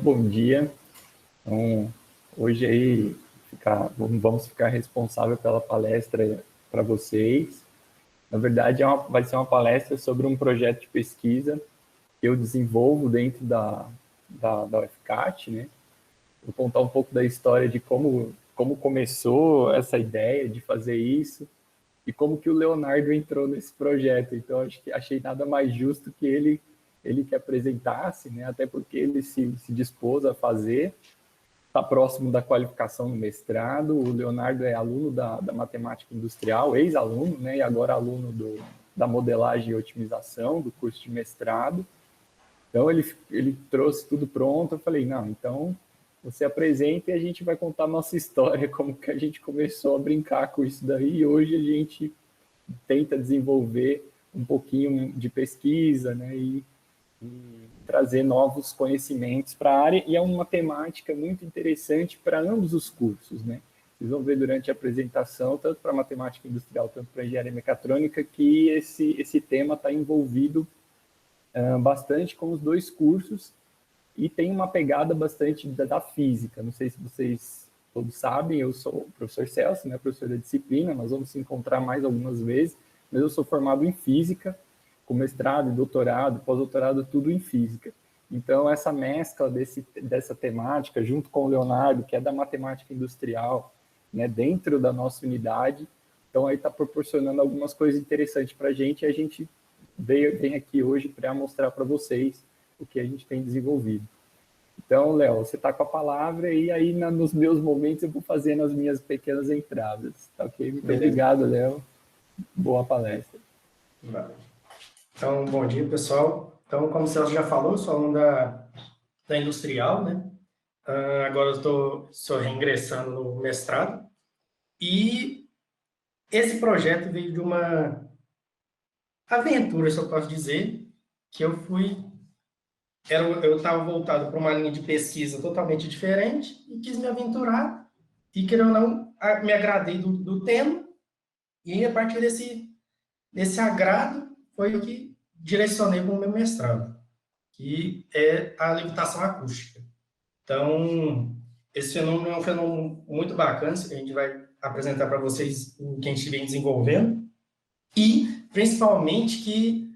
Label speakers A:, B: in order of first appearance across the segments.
A: bom dia. Então, hoje aí vamos ficar responsável pela palestra para vocês. Na verdade, vai ser uma palestra sobre um projeto de pesquisa que eu desenvolvo dentro da UFCAT, né? Vou contar um pouco da história de como começou essa ideia de fazer isso e como que o Leonardo entrou nesse projeto. Então, achei nada mais justo que ele que apresentasse, né? Até porque ele se dispôs a fazer, está próximo da qualificação no mestrado. O Leonardo é aluno da matemática industrial, ex-aluno, né? E agora aluno da modelagem e otimização do curso de mestrado. Então, ele trouxe tudo pronto. Eu falei, não, então você apresenta e a gente vai contar a nossa história, como que a gente começou a brincar com isso daí, e hoje a gente tenta desenvolver um pouquinho de pesquisa, né, e trazer novos conhecimentos para a área, e é uma temática muito interessante para ambos os cursos, né? Vocês vão ver durante a apresentação, tanto para matemática industrial, tanto para engenharia mecatrônica, que esse tema está envolvido bastante com os dois cursos, e tem uma pegada bastante da física. Não sei se vocês todos sabem, eu sou o professor Celso, né, professor da disciplina, nós vamos se encontrar mais algumas vezes, mas eu sou formado em física, com mestrado, doutorado, pós-doutorado, tudo em física. Então, essa mescla dessa temática, junto com o Leonardo, que é da matemática industrial, né, dentro da nossa unidade, então aí está proporcionando algumas coisas interessantes para a gente, e a gente vem aqui hoje para mostrar para vocês o que a gente tem desenvolvido. Então, Léo, você está com a palavra, e aí nos meus momentos eu vou fazendo as minhas pequenas entradas, tá ok? Muito obrigado, Léo. Boa palestra.
B: Então, bom dia, pessoal. Então, como o Celso já falou, eu sou aluno da Industrial, né? Agora eu estou reingressando no mestrado. E esse projeto veio de uma aventura, se eu posso dizer, que eu estava voltado para uma linha de pesquisa totalmente diferente e quis me aventurar, e, querendo ou não, me agradei do tema, e a partir desse agrado foi o que direcionei para o meu mestrado, que é a levitação acústica. Então, esse fenômeno é um fenômeno muito bacana, que a gente vai apresentar para vocês o que a gente vem desenvolvendo, e, principalmente, que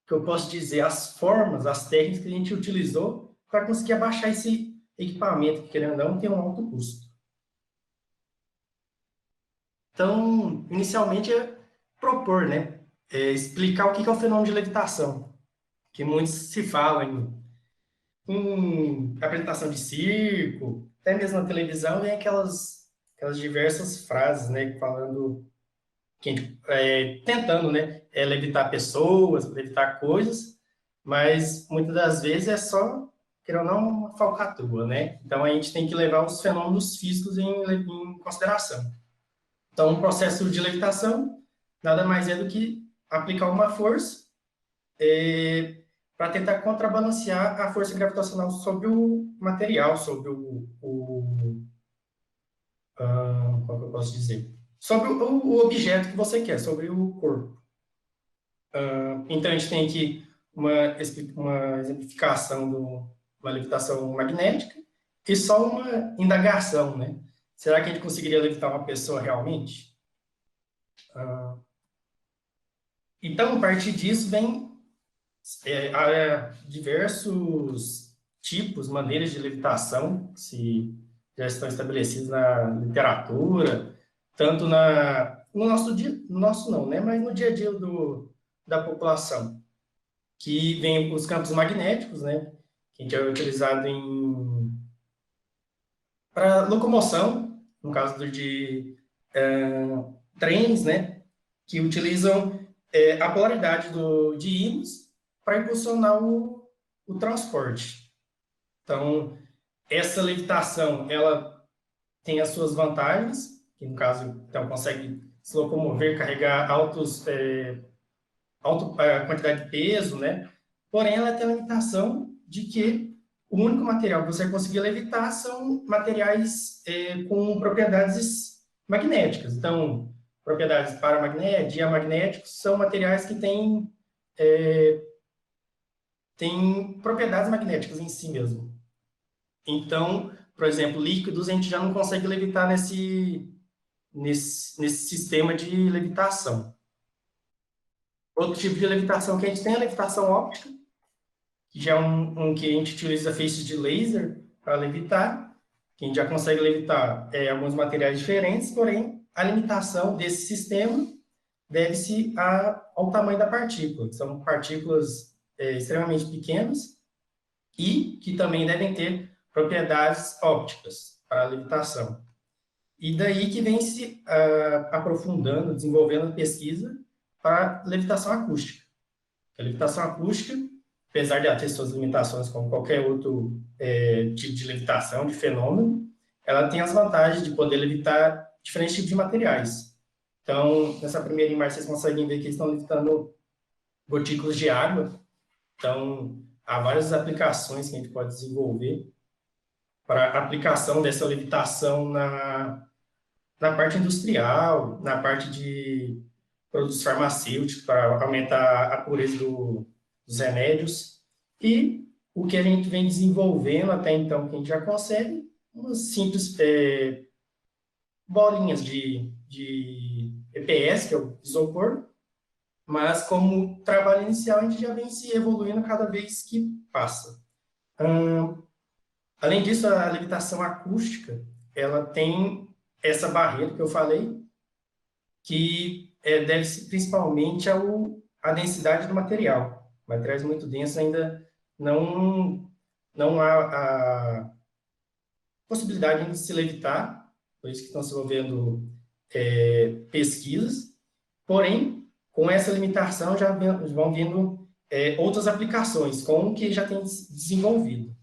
B: eu posso dizer, as formas, as técnicas que a gente utilizou para conseguir abaixar esse equipamento, que, querendo ou não, tem um alto custo. Então, inicialmente, é propor, né? Explicar o que é o fenômeno de levitação, que muitos se falam em apresentação de circo, até mesmo na televisão, vem aquelas diversas frases, né, falando, tentando, né, levitar pessoas, levitar coisas, mas muitas das vezes é só, querendo ou não, uma falcatrua, né? Então, a gente tem que levar os fenômenos físicos em consideração. Então, um processo de levitação nada mais é do que aplicar uma força para tentar contrabalancear a força gravitacional sobre o material, sobre como eu posso dizer? Sobre o objeto que você quer, sobre o corpo. Então, a gente tem aqui uma exemplificação de uma levitação magnética e só uma indagação, né? Será que a gente conseguiria levitar uma pessoa realmente? Então, a partir disso, vem diversos tipos, maneiras de levitação que já estão estabelecidos na literatura, tanto no nosso dia, nosso não, né? Mas no dia a dia da população, que vem os campos magnéticos, né? Que a gente é utilizado para locomoção, no caso de trens, né? Que utilizam a polaridade de ímãs para impulsionar o transporte. Então, essa levitação, ela tem as suas vantagens, que no caso, então, consegue se locomover, carregar alta quantidade de peso, né? Porém, ela tem a limitação de que o único material que você vai conseguir levitar são materiais com propriedades magnéticas. Então, propriedades paramagnéticas, diamagnéticos, são materiais que têm tem propriedades magnéticas em si mesmo. Então, por exemplo, líquidos a gente já não consegue levitar nesse sistema de levitação. Outro tipo de levitação que a gente tem é a levitação óptica, que já é um que a gente utiliza feixes de laser para levitar, que a gente já consegue levitar alguns materiais diferentes, porém, a limitação desse sistema deve-se ao tamanho da partícula, que são partículas extremamente pequenas e que também devem ter propriedades ópticas para a levitação. E daí que vem se aprofundando, desenvolvendo a pesquisa para levitação acústica. A levitação acústica, apesar de ela ter suas limitações como qualquer outro tipo de levitação, de fenômeno, ela tem as vantagens de poder levitar diferentes tipos de materiais. Então, nessa primeira imagem, vocês conseguem ver que eles estão levitando gotículas de água. Então, há várias aplicações que a gente pode desenvolver para a aplicação dessa levitação na parte industrial, na parte de produtos farmacêuticos, para aumentar a pureza dos remédios. E o que a gente vem desenvolvendo até então, que a gente já consegue, umas simples bolinhas de EPS, que é o isopor, mas como trabalho inicial, a gente já vem se evoluindo cada vez que passa. Além disso, a levitação acústica, ela tem essa barreira que eu falei, que deve-se principalmente à densidade do material. Materiais muito densos ainda não há a possibilidade de se levitar, por isso que estão se envolvendo pesquisas, porém, com essa limitação já vão vindo outras aplicações, com o que já tem desenvolvido.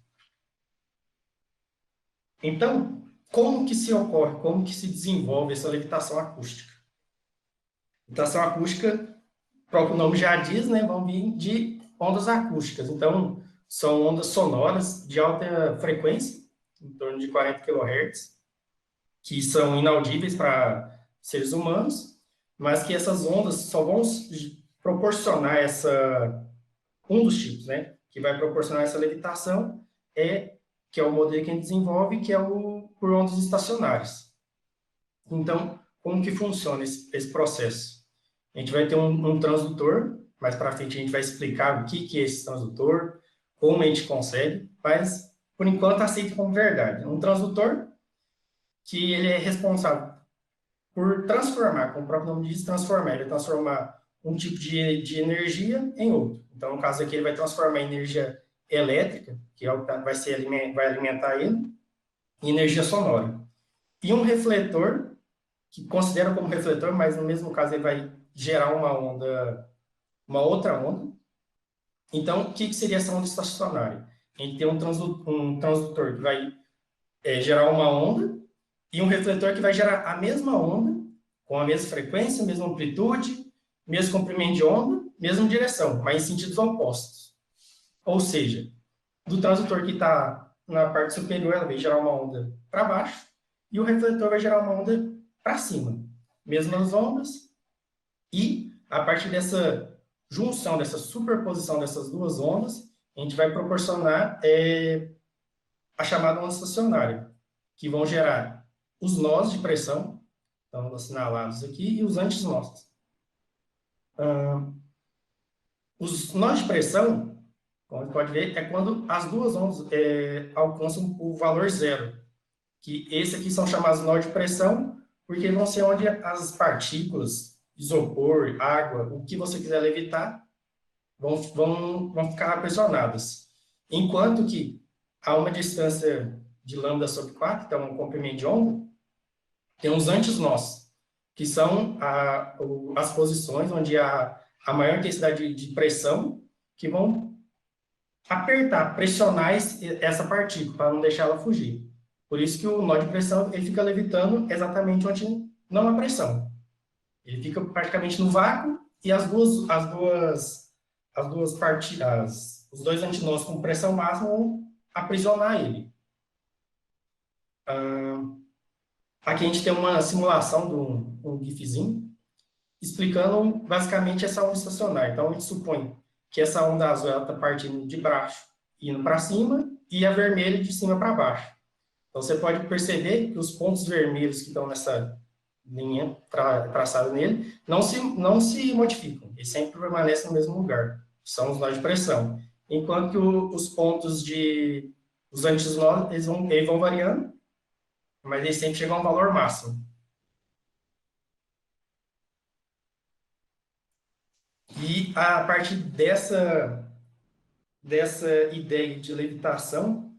B: Então, como que se ocorre, como que se desenvolve essa levitação acústica? Levitação acústica, o próprio nome já diz, né, vão vir de ondas acústicas. Então, são ondas sonoras de alta frequência, em torno de 40 kHz, que são inaudíveis para seres humanos, mas que essas ondas só vão proporcionar um dos tipos, né, que vai proporcionar essa levitação que é o modelo que a gente desenvolve, que é o por ondas estacionárias. Então, como que funciona esse processo? A gente vai ter um transdutor, mais para frente a gente vai explicar o que é esse transdutor, como a gente consegue, mas, por enquanto, aceita como verdade. Um transdutor que ele é responsável por transformar, como o próprio nome diz, transformar. Ele vai transformar um tipo de energia em outro. Então, no caso aqui, ele vai transformar energia elétrica, que é o que vai alimentar ele, em energia sonora. E um refletor, que considera como refletor, mas no mesmo caso ele vai gerar uma outra onda. Então, o que seria essa onda estacionária? A gente tem um transdutor que vai gerar uma onda e um refletor que vai gerar a mesma onda, com a mesma frequência, mesma amplitude, mesmo comprimento de onda, mesma direção, mas em sentidos opostos. Ou seja, do transdutor que está na parte superior, ela vai gerar uma onda para baixo, e o refletor vai gerar uma onda para cima. Mesmas ondas, e a partir dessa junção, dessa superposição dessas duas ondas, a gente vai proporcionar a chamada onda estacionária, que vão gerar os nós de pressão, estão assinalados aqui, e os antinós. Os nós de pressão, como a gente pode ver, é quando as duas ondas alcançam o valor zero, que esse aqui são chamados nó de pressão, porque vão ser onde as partículas, isopor, água, o que você quiser levitar, vão ficar pressionadas. Enquanto que a uma distância de lambda sobre 4, então um comprimento de onda, tem os antinós, que são as posições onde há a maior intensidade de pressão, que vão apertar, pressionar essa partícula, para não deixar ela fugir. Por isso que o nó de pressão ele fica levitando exatamente onde não há pressão. Ele fica praticamente no vácuo e os dois antinós com pressão máxima vão aprisionar ele. Aqui a gente tem uma simulação de um GIFzinho explicando basicamente essa onda estacionária. Então, a gente supõe que essa onda azul está partindo de baixo, indo para cima, e a vermelha de cima para baixo. Então, você pode perceber que os pontos vermelhos que estão nessa linha traçada nele não se modificam, eles sempre permanecem no mesmo lugar. São os nós de pressão. Enquanto que os pontos os antinós, eles vão variando, mas eles sempre chegam a um valor máximo. E a partir dessa ideia de levitação,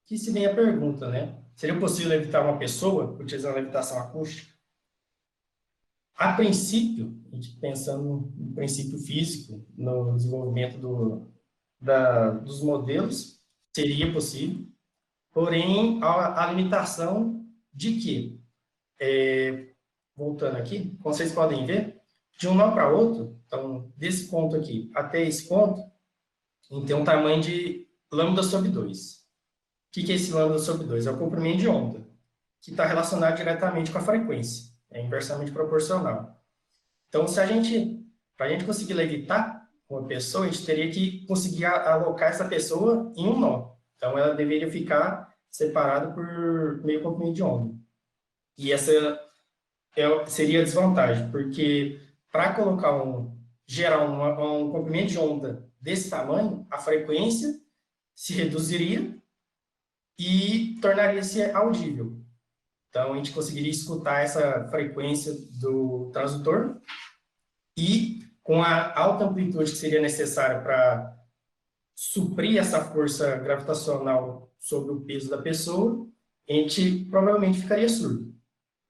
B: que se vem a pergunta, né? Seria possível levitar uma pessoa utilizando a levitação acústica? A princípio, a gente pensando no princípio físico, no desenvolvimento dos modelos, seria possível, porém, a limitação de que, voltando aqui, como vocês podem ver, de um nó para outro, então, desse ponto aqui até esse ponto, a gente tem um tamanho de lambda sobre 2. O que é esse lambda sobre 2? É o comprimento de onda, que está relacionado diretamente com a frequência, é inversamente proporcional. Então, para a gente conseguir levitar uma pessoa, a gente teria que conseguir alocar essa pessoa em um nó. Então, ela deveria ficar separada por meio comprimento de onda. E essa seria a desvantagem, porque para gerar um comprimento de onda desse tamanho, a frequência se reduziria e tornaria-se audível. Então, a gente conseguiria escutar essa frequência do transdutor e, com a alta amplitude que seria necessária para suprir essa força gravitacional sobre o peso da pessoa, a gente provavelmente ficaria surdo,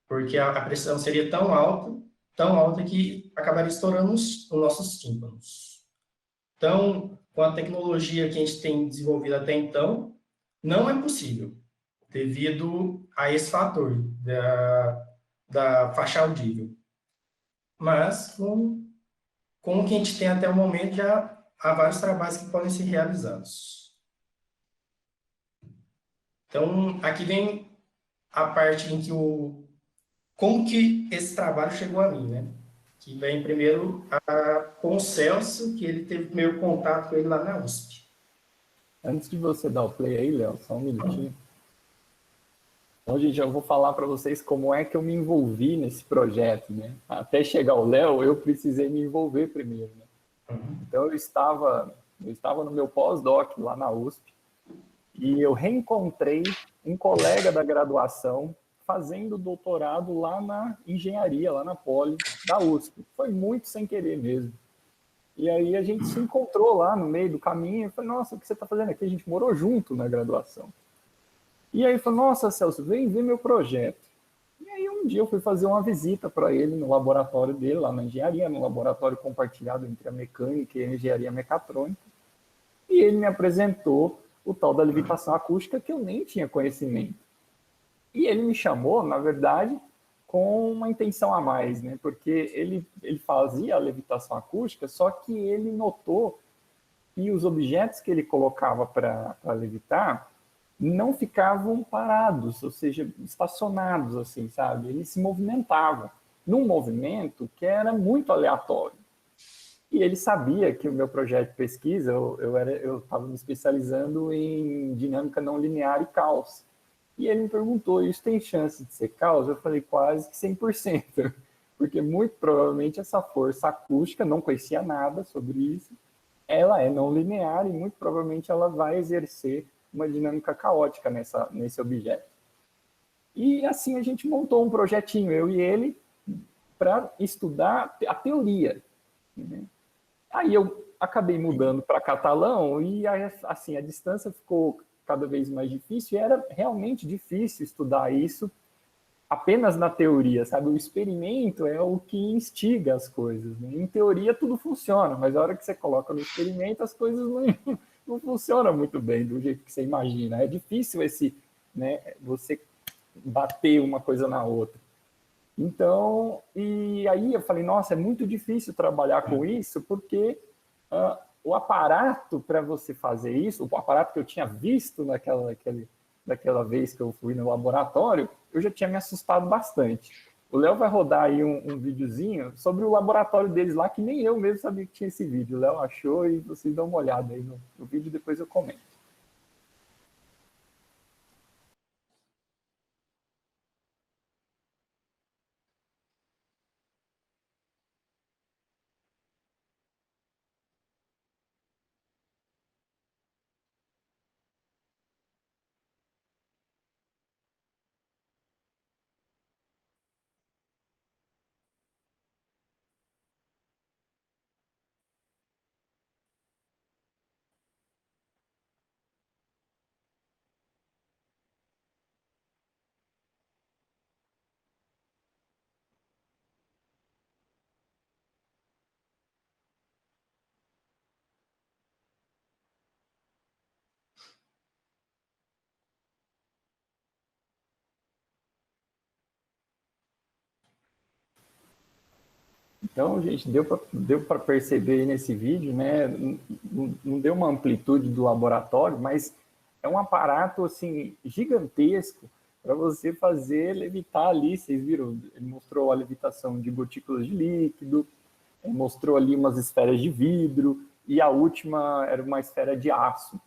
B: porque a pressão seria tão alta que acabaria estourando os nossos tímpanos. Então, com a tecnologia que a gente tem desenvolvido até então, não é possível, devido a esse fator da faixa audível. Mas, com o que a gente tem até o momento, já há vários trabalhos que podem ser realizados. Então, aqui vem a parte em que como que esse trabalho chegou a mim, né? Que vem primeiro com o Celso, que ele teve primeiro contato com ele lá na USP.
A: Antes de você dar o play aí, Léo, só um minutinho. Então, gente, eu vou falar para vocês como é que eu me envolvi nesse projeto, né? Até chegar o Léo, eu precisei me envolver primeiro, né? Então, eu estava no meu pós-doc lá na USP e eu reencontrei um colega da graduação fazendo doutorado lá na engenharia, lá na Poli da USP. Foi muito sem querer mesmo. E aí a gente se encontrou lá no meio do caminho e falei, nossa, o que você está fazendo aqui? A gente morou junto na graduação. E aí falou, nossa, Celso, vem ver meu projeto. E aí um dia eu fui fazer uma visita para ele no laboratório dele, lá na engenharia, no laboratório compartilhado entre a mecânica e a engenharia mecatrônica. E ele me apresentou o tal da levitação acústica que eu nem tinha conhecimento. E ele me chamou, na verdade, com uma intenção a mais, né? Porque ele fazia a levitação acústica, só que ele notou que os objetos que ele colocava para levitar não ficavam parados, ou seja, estacionados, assim, sabe? Eles se movimentavam num movimento que era muito aleatório. E ele sabia que o meu projeto de pesquisa, eu estava me especializando em dinâmica não linear e caos. E ele me perguntou, isso tem chance de ser caos? Eu falei, quase que 100%, porque muito provavelmente essa força acústica, não conhecia nada sobre isso, ela é não linear e muito provavelmente ela vai exercer uma dinâmica caótica nesse objeto. E assim a gente montou um projetinho, eu e ele, para estudar a teoria. Aí eu acabei mudando para catalão e assim, a distância ficou cada vez mais difícil e era realmente difícil estudar isso apenas na teoria, sabe? O experimento é o que instiga as coisas, né? Em teoria tudo funciona, mas a hora que você coloca no experimento as coisas não funcionam muito bem do jeito que você imagina. É difícil né, você bater uma coisa na outra. Então, e aí eu falei, nossa, é muito difícil trabalhar com isso, porque o aparato para você fazer isso, o aparato que eu tinha visto daquela vez que eu fui no laboratório, eu já tinha me assustado bastante. O Léo vai rodar aí um videozinho sobre o laboratório deles lá, que nem eu mesmo sabia que tinha esse vídeo. O Léo achou e vocês dão uma olhada aí no vídeo, depois eu comento. Então, gente, deu para perceber nesse vídeo, né? Não deu uma amplitude do laboratório, mas é um aparato assim gigantesco para você fazer levitar ali. Vocês viram? Ele mostrou a levitação de gotículas de líquido, mostrou ali umas esferas de vidro e a última era uma esfera de aço.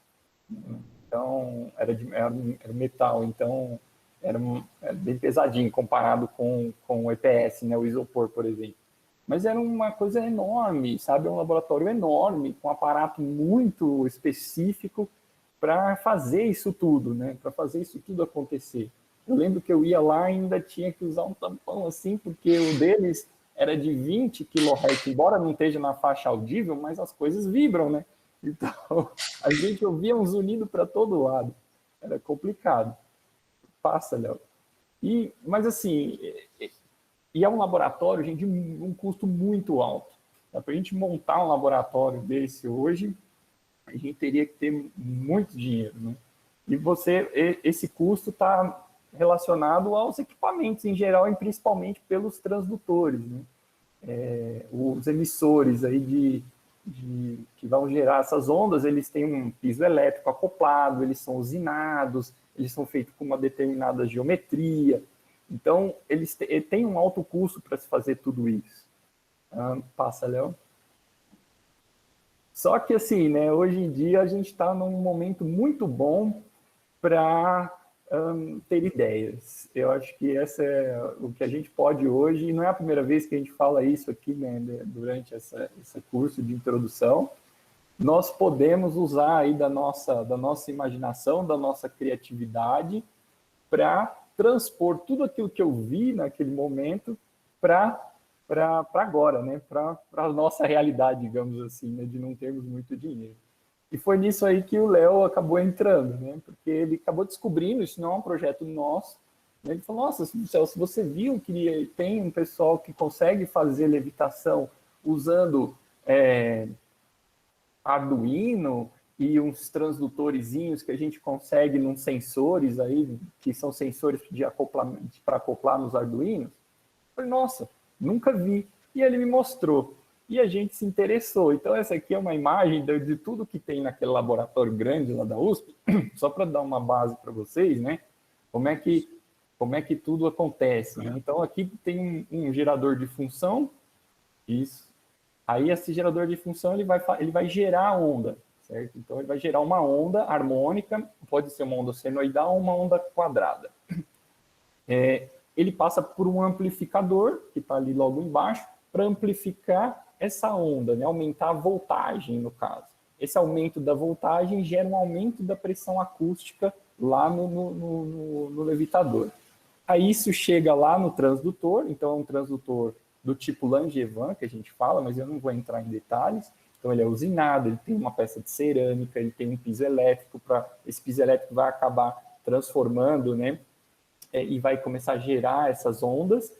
A: Então, era metal. Então, era bem pesadinho comparado com o EPS, né? O isopor, por exemplo. Mas era uma coisa enorme, sabe? É um laboratório enorme, com um aparato muito específico para fazer isso tudo, né? Para fazer isso tudo acontecer. Eu lembro que eu ia lá e ainda tinha que usar um tampão assim, porque o deles era de 20 kHz, embora não esteja na faixa audível, mas as coisas vibram, né? Então, a gente ouvia um zunido para todo lado. Era complicado. Passa, Léo. Mas assim, e é um laboratório, gente, de um custo muito alto. Para a gente montar um laboratório desse hoje, a gente teria que ter muito dinheiro, né? E esse custo está relacionado aos equipamentos em geral, e principalmente pelos transdutores, né? Os emissores aí que vão gerar essas ondas, eles têm um piso elétrico acoplado, eles são usinados, eles são feitos com uma determinada geometria. Então, eles têm um alto custo para se fazer tudo isso. Passa, Léo. Só que, assim, né, hoje em dia a gente está num momento muito bom para ter ideias. Eu acho que essa é o que a gente pode hoje, e não é a primeira vez que a gente fala isso aqui, né, durante esse curso de introdução. Nós podemos usar aí da nossa imaginação, da nossa criatividade, para transpor tudo aquilo que eu vi naquele momento para agora, né? Para a nossa realidade, digamos assim, né? De não termos muito dinheiro. E foi nisso aí que o Léo acabou entrando, né? Porque ele acabou descobrindo, isso não é um projeto nosso, né? Ele falou, nossa, Celso, você viu que tem um pessoal que consegue fazer levitação usando Arduino e uns transdutorzinhos que a gente consegue nos sensores aí, que são sensores para acoplar nos Arduinos. Eu falei, nossa, nunca vi. E ele me mostrou. E a gente se interessou. Então, essa aqui é uma imagem de tudo que tem naquele laboratório grande lá da USP, só para dar uma base para vocês, né? Como é que tudo acontece. Né? Então, aqui tem um gerador de função, isso. Aí, esse gerador de função, ele vai gerar a onda, certo? Então, ele vai gerar uma onda harmônica, pode ser uma onda senoidal ou uma onda quadrada. Ele passa por um amplificador, que está ali logo embaixo, para amplificar essa onda, né? Aumentar a voltagem, no caso. Esse aumento da voltagem gera um aumento da pressão acústica lá no levitador. Aí isso chega lá no transdutor, então é um transdutor do tipo Langevin, que a gente fala, mas eu não vou entrar em detalhes. Então ele é usinado, ele tem uma peça de cerâmica, ele tem um piso elétrico, esse piso elétrico vai acabar transformando, né? E vai começar a gerar essas ondas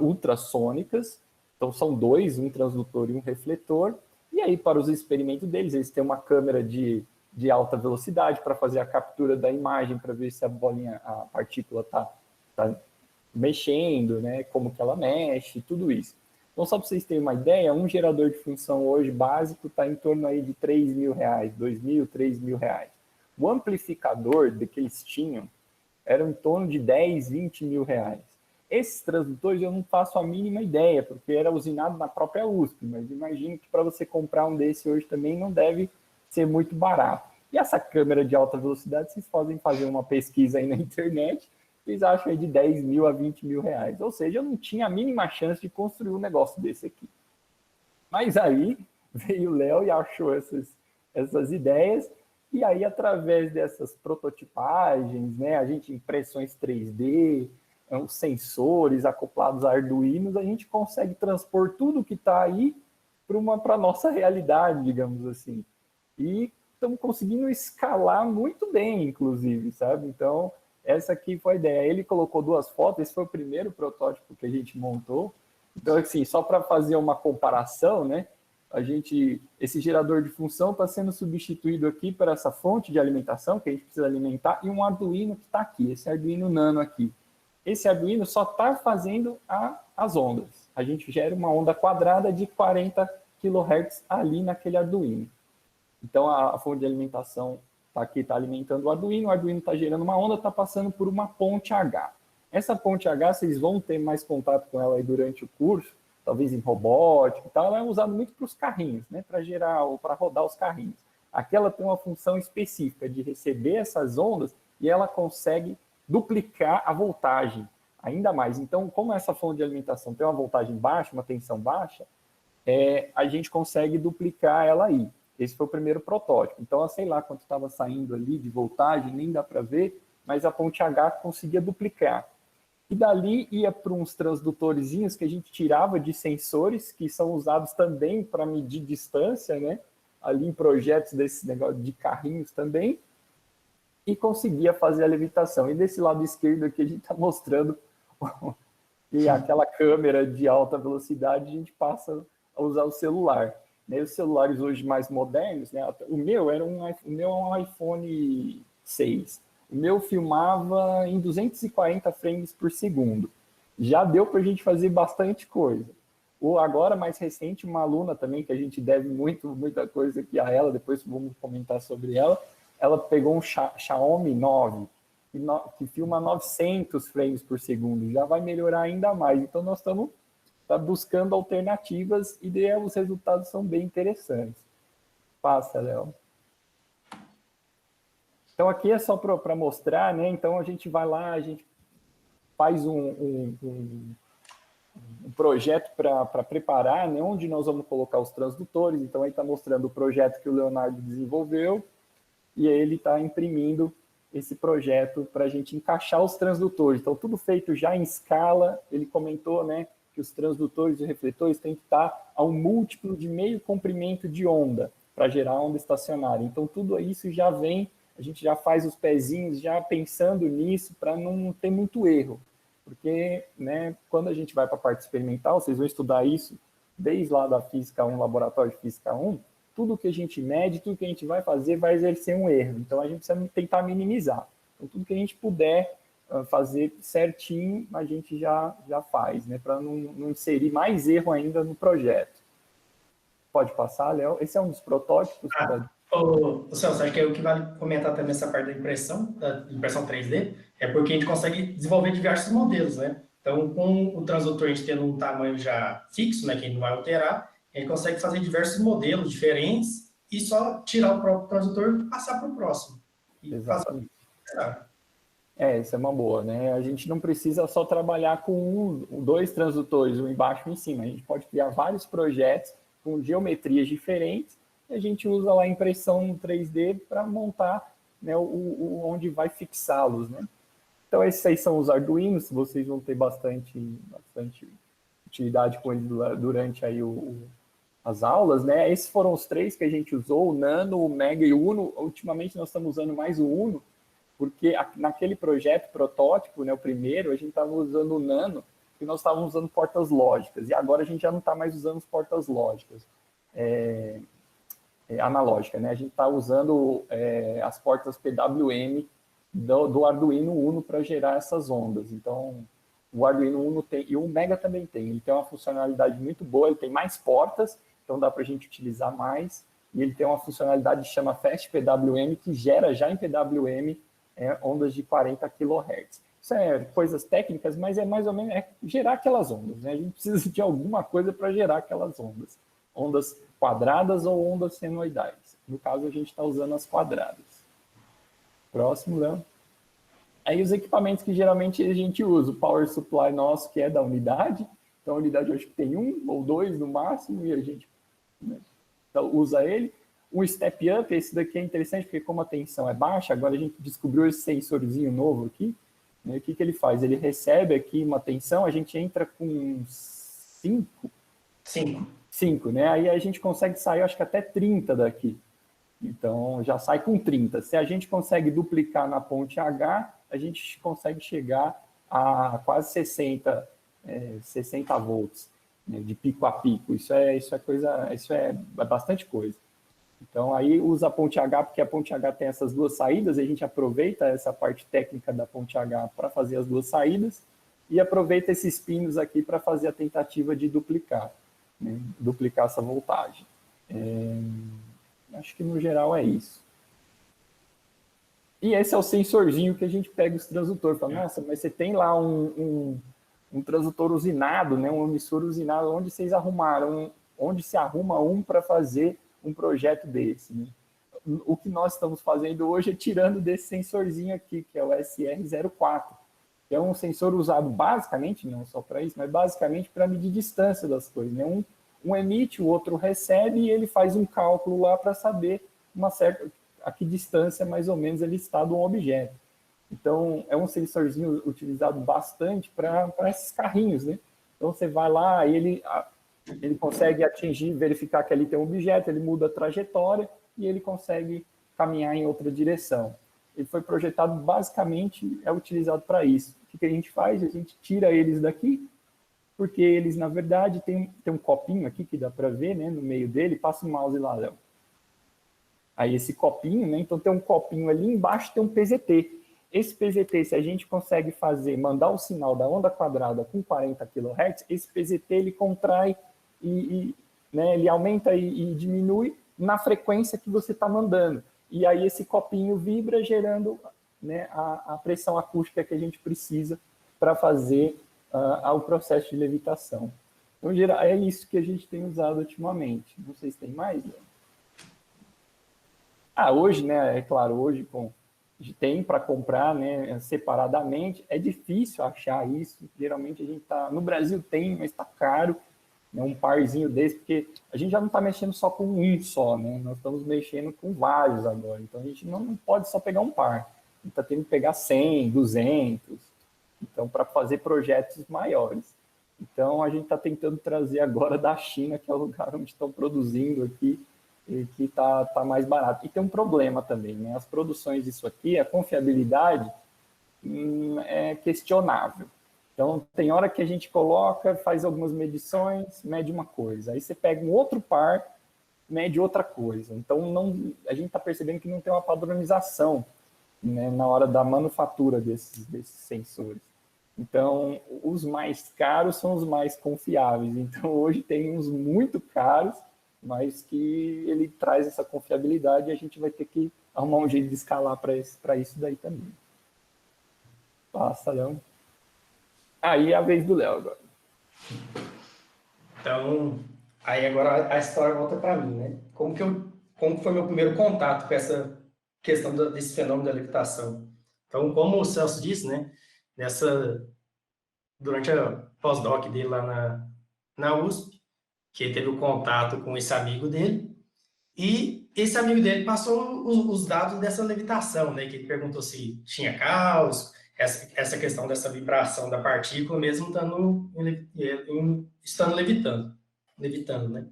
A: ultrassônicas. Então são dois, um transdutor e um refletor. E aí, para os experimentos deles, eles têm uma câmera de alta velocidade para fazer a captura da imagem, para ver se a partícula está mexendo, né? Como que ela mexe, tudo isso. Então, só para vocês terem uma ideia, um gerador de função hoje básico está em torno aí de R$3.000, R$2.000, R$3.000. O amplificador que eles tinham era em torno de 10, 20 mil reais. Esses transdutores eu não faço a mínima ideia, porque era usinado na própria USP, mas imagino que para você comprar um desse hoje também não deve ser muito barato. E essa câmera de alta velocidade, vocês podem fazer uma pesquisa aí na internet, vocês acham aí de 10 mil a 20 mil reais. Ou seja, eu não tinha a mínima chance de construir um negócio desse aqui. Mas aí veio o Léo e achou essas ideias, e aí através dessas prototipagens, né, a gente impressões 3D, os sensores acoplados a Arduinos, a gente consegue transpor tudo que está aí para a nossa realidade, digamos assim. E estamos conseguindo escalar muito bem, inclusive, sabe? Então, essa aqui foi a ideia. Ele colocou 2 fotos, esse foi o primeiro protótipo que a gente montou. Então, assim, só para fazer uma comparação, né? Esse gerador de função está sendo substituído aqui por essa fonte de alimentação que a gente precisa alimentar e um Arduino que está aqui, esse Arduino Nano aqui. Esse Arduino só está fazendo as ondas. A gente gera uma onda quadrada de 40 kHz ali naquele Arduino. Então, a fonte de alimentação está aqui, está alimentando o Arduino está gerando uma onda, está passando por uma ponte H. Essa ponte H, vocês vão ter mais contato com ela aí durante o curso, talvez em robótica e tal, ela é usada muito para os carrinhos, né, para gerar ou para rodar os carrinhos. Aqui ela tem uma função específica de receber essas ondas e ela consegue duplicar a voltagem ainda mais. Então, como essa fonte de alimentação tem uma voltagem baixa, uma tensão baixa, a gente consegue duplicar ela aí. Esse foi o primeiro protótipo. Então, sei lá quanto estava saindo ali de voltagem, nem dá para ver, mas a ponte H conseguia duplicar. E dali ia para uns transdutorzinhos que a gente tirava de sensores, que são usados também para medir distância, né? Ali em projetos desse negócio de carrinhos também, e conseguia fazer a levitação. E desse lado esquerdo aqui a gente está mostrando que aquela câmera de alta velocidade a gente passa a usar o celular. Né? Os celulares hoje mais modernos, né? O meu é um iPhone 6. O meu filmava em 240 frames por segundo. Já deu para a gente fazer bastante coisa. Ou agora, mais recente, uma aluna também, que a gente deve muita coisa aqui a ela, depois vamos comentar sobre ela pegou um Xiaomi 9, que filma 900 frames por segundo, já vai melhorar ainda mais. Então, nós estamos buscando alternativas e os resultados são bem interessantes. Passa, Léo. Então, aqui é só para mostrar, né? Então, a gente vai lá, a gente faz um projeto para preparar, né? Onde nós vamos colocar os transdutores. Então, aí está mostrando o projeto que o Leonardo desenvolveu e aí ele está imprimindo esse projeto para a gente encaixar os transdutores. Então, tudo feito já em escala. Ele comentou, né, que os transdutores e refletores têm que estar a um múltiplo de meio comprimento de onda para gerar onda estacionária. Então, tudo isso já vem, a gente já faz os pezinhos já pensando nisso para não ter muito erro. Porque, né, quando a gente vai para a parte experimental, vocês vão estudar isso desde lá da Física 1, Laboratório de Física 1, tudo que a gente mede, tudo que a gente vai fazer vai exercer um erro. Então, a gente precisa tentar minimizar. Então, tudo que a gente puder fazer certinho, a gente já faz, né, para não inserir mais erro ainda no projeto. Pode passar, Léo? Esse é um dos protótipos.
B: Celso, acho que o que vale comentar também essa parte da impressão 3D, é porque a gente consegue desenvolver diversos modelos, né? Então, com o transdutor a gente tendo um tamanho já fixo, né, que a gente não vai alterar, a gente consegue fazer diversos modelos diferentes e só tirar o próprio transdutor e passar para o próximo.
A: Exatamente. Isso é uma boa, né? A gente não precisa só trabalhar com 2 transdutores, um embaixo e um em cima. A gente pode criar vários projetos com geometrias diferentes e a gente usa lá a impressão 3D para montar, né, onde vai fixá-los, né? Então, esses aí são os Arduinos, vocês vão ter bastante utilidade com eles durante aí as aulas, né? Esses foram os 3 que a gente usou, o Nano, o Mega e o Uno. Ultimamente, nós estamos usando mais o Uno, porque naquele projeto protótipo, né, o primeiro, a gente estava usando o Nano, e nós estávamos usando portas lógicas, e agora a gente já não está mais usando as portas lógicas, analógicas, né? A gente está usando as portas PWM do Arduino Uno para gerar essas ondas. Então, o Arduino Uno tem, e o Mega também tem, ele tem uma funcionalidade muito boa, ele tem mais portas, então dá para a gente utilizar mais, e ele tem uma funcionalidade que chama Fast PWM, que gera já em PWM ondas de 40 kHz. Isso é coisas técnicas, mas é mais ou menos gerar aquelas ondas, né? A gente precisa de alguma coisa para gerar aquelas ondas. Ondas quadradas ou ondas senoidais. No caso, a gente está usando as quadradas. Próximo, Léo. Aí os equipamentos que geralmente a gente usa, o power supply nosso, que é da unidade. Então, a unidade eu acho que tem 1 ou 2 no máximo, e a gente, né, então, usa ele. O step up, esse daqui é interessante, porque como a tensão é baixa, agora a gente descobriu esse sensorzinho novo aqui. Né, o que ele faz? Ele recebe aqui uma tensão, a gente entra com 5, né? Aí a gente consegue sair, acho que até 30 daqui. Então, já sai com 30. Se a gente consegue duplicar na ponte H, a gente consegue chegar a quase 60 volts, né, de pico a pico. Isso é bastante coisa. Então, aí usa a ponte H, porque a ponte H tem essas duas saídas, e a gente aproveita essa parte técnica da ponte H para fazer as duas saídas, e aproveita esses pinos aqui para fazer a tentativa de duplicar, né, duplicar essa voltagem. Acho que no geral é isso. E esse é o sensorzinho que a gente pega os transdutores. Fala, nossa, mas você tem lá um transdutor usinado, né, um emissor usinado, onde vocês arrumaram, onde se arruma para fazer um projeto desse, né? O que nós estamos fazendo hoje é tirando desse sensorzinho aqui, que é o SR04, que é um sensor usado basicamente, não só para isso, mas basicamente para medir distância das coisas, né? Um emite, o outro recebe, e ele faz um cálculo lá para saber a que distância mais ou menos ele está do objeto. Então, é um sensorzinho utilizado bastante para esses carrinhos, né? Então, você vai lá e ele consegue verificar que ali tem um objeto, ele muda a trajetória e ele consegue caminhar em outra direção. Ele foi projetado basicamente, é utilizado para isso. O que a gente faz? A gente tira eles daqui, porque eles, na verdade, tem um copinho aqui que dá para ver, né, no meio dele, passa o mouse lá, Léo. Aí esse copinho, né, então tem um copinho ali, embaixo tem um PZT. Esse PZT, se a gente consegue mandar o sinal da onda quadrada com 40 kHz, esse PZT ele contrai né, ele aumenta e diminui na frequência que você está mandando. E aí esse copinho vibra, gerando, né, a pressão acústica que a gente precisa para fazer o processo de levitação. Então, é isso que a gente tem usado ultimamente. Não sei se tem mais, né? Hoje, né, é claro, hoje tem para comprar, né, separadamente. É difícil achar isso. Geralmente a gente está... No Brasil tem, mas está caro, né, um parzinho desse, porque a gente já não está mexendo só com um só, né? Nós estamos mexendo com vários agora. Então a gente não pode só pegar um par. A gente está tendo que pegar 100, 200. Então, para fazer projetos maiores. Então, a gente está tentando trazer agora da China, que é o lugar onde estão produzindo aqui, e que está mais barato. E tem um problema também, né? As produções disso aqui, a confiabilidade é questionável. Então, tem hora que a gente coloca, faz algumas medições, mede uma coisa. Aí você pega um outro par, mede outra coisa. Então, a gente está percebendo que não tem uma padronização, né, na hora da manufatura desses sensores. Então, os mais caros são os mais confiáveis. Então, hoje tem uns muito caros, mas que ele traz essa confiabilidade, e a gente vai ter que arrumar um jeito de escalar para isso daí também. Passa, Léo. Aí é a vez do Léo agora.
B: Então, aí agora a história volta para mim, né? Como foi meu primeiro contato com essa questão desse fenômeno da levitação? Então, como o Celso disse, né? Durante a pós-doc dele lá na USP, que ele teve o contato com esse amigo dele, e esse amigo dele passou os dados dessa levitação, né? Que ele perguntou se tinha caos, essa questão dessa vibração da partícula, mesmo estando levitando, né?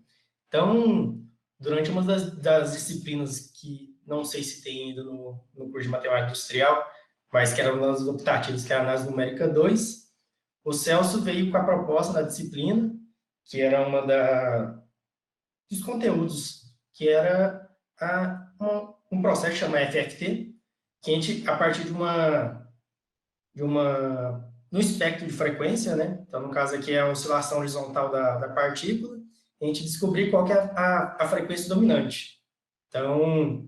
B: Então, durante uma das disciplinas que não sei se tem ainda no curso de matemática industrial, mas que era uma das optativas, que era a análise numérica 2, o Celso veio com a proposta da disciplina, que era dos conteúdos, que era um processo que chama FFT, que a gente, a partir de no espectro de frequência, né? Então, no caso aqui é a oscilação horizontal da partícula, a gente descobrir qual que é a frequência dominante. Então,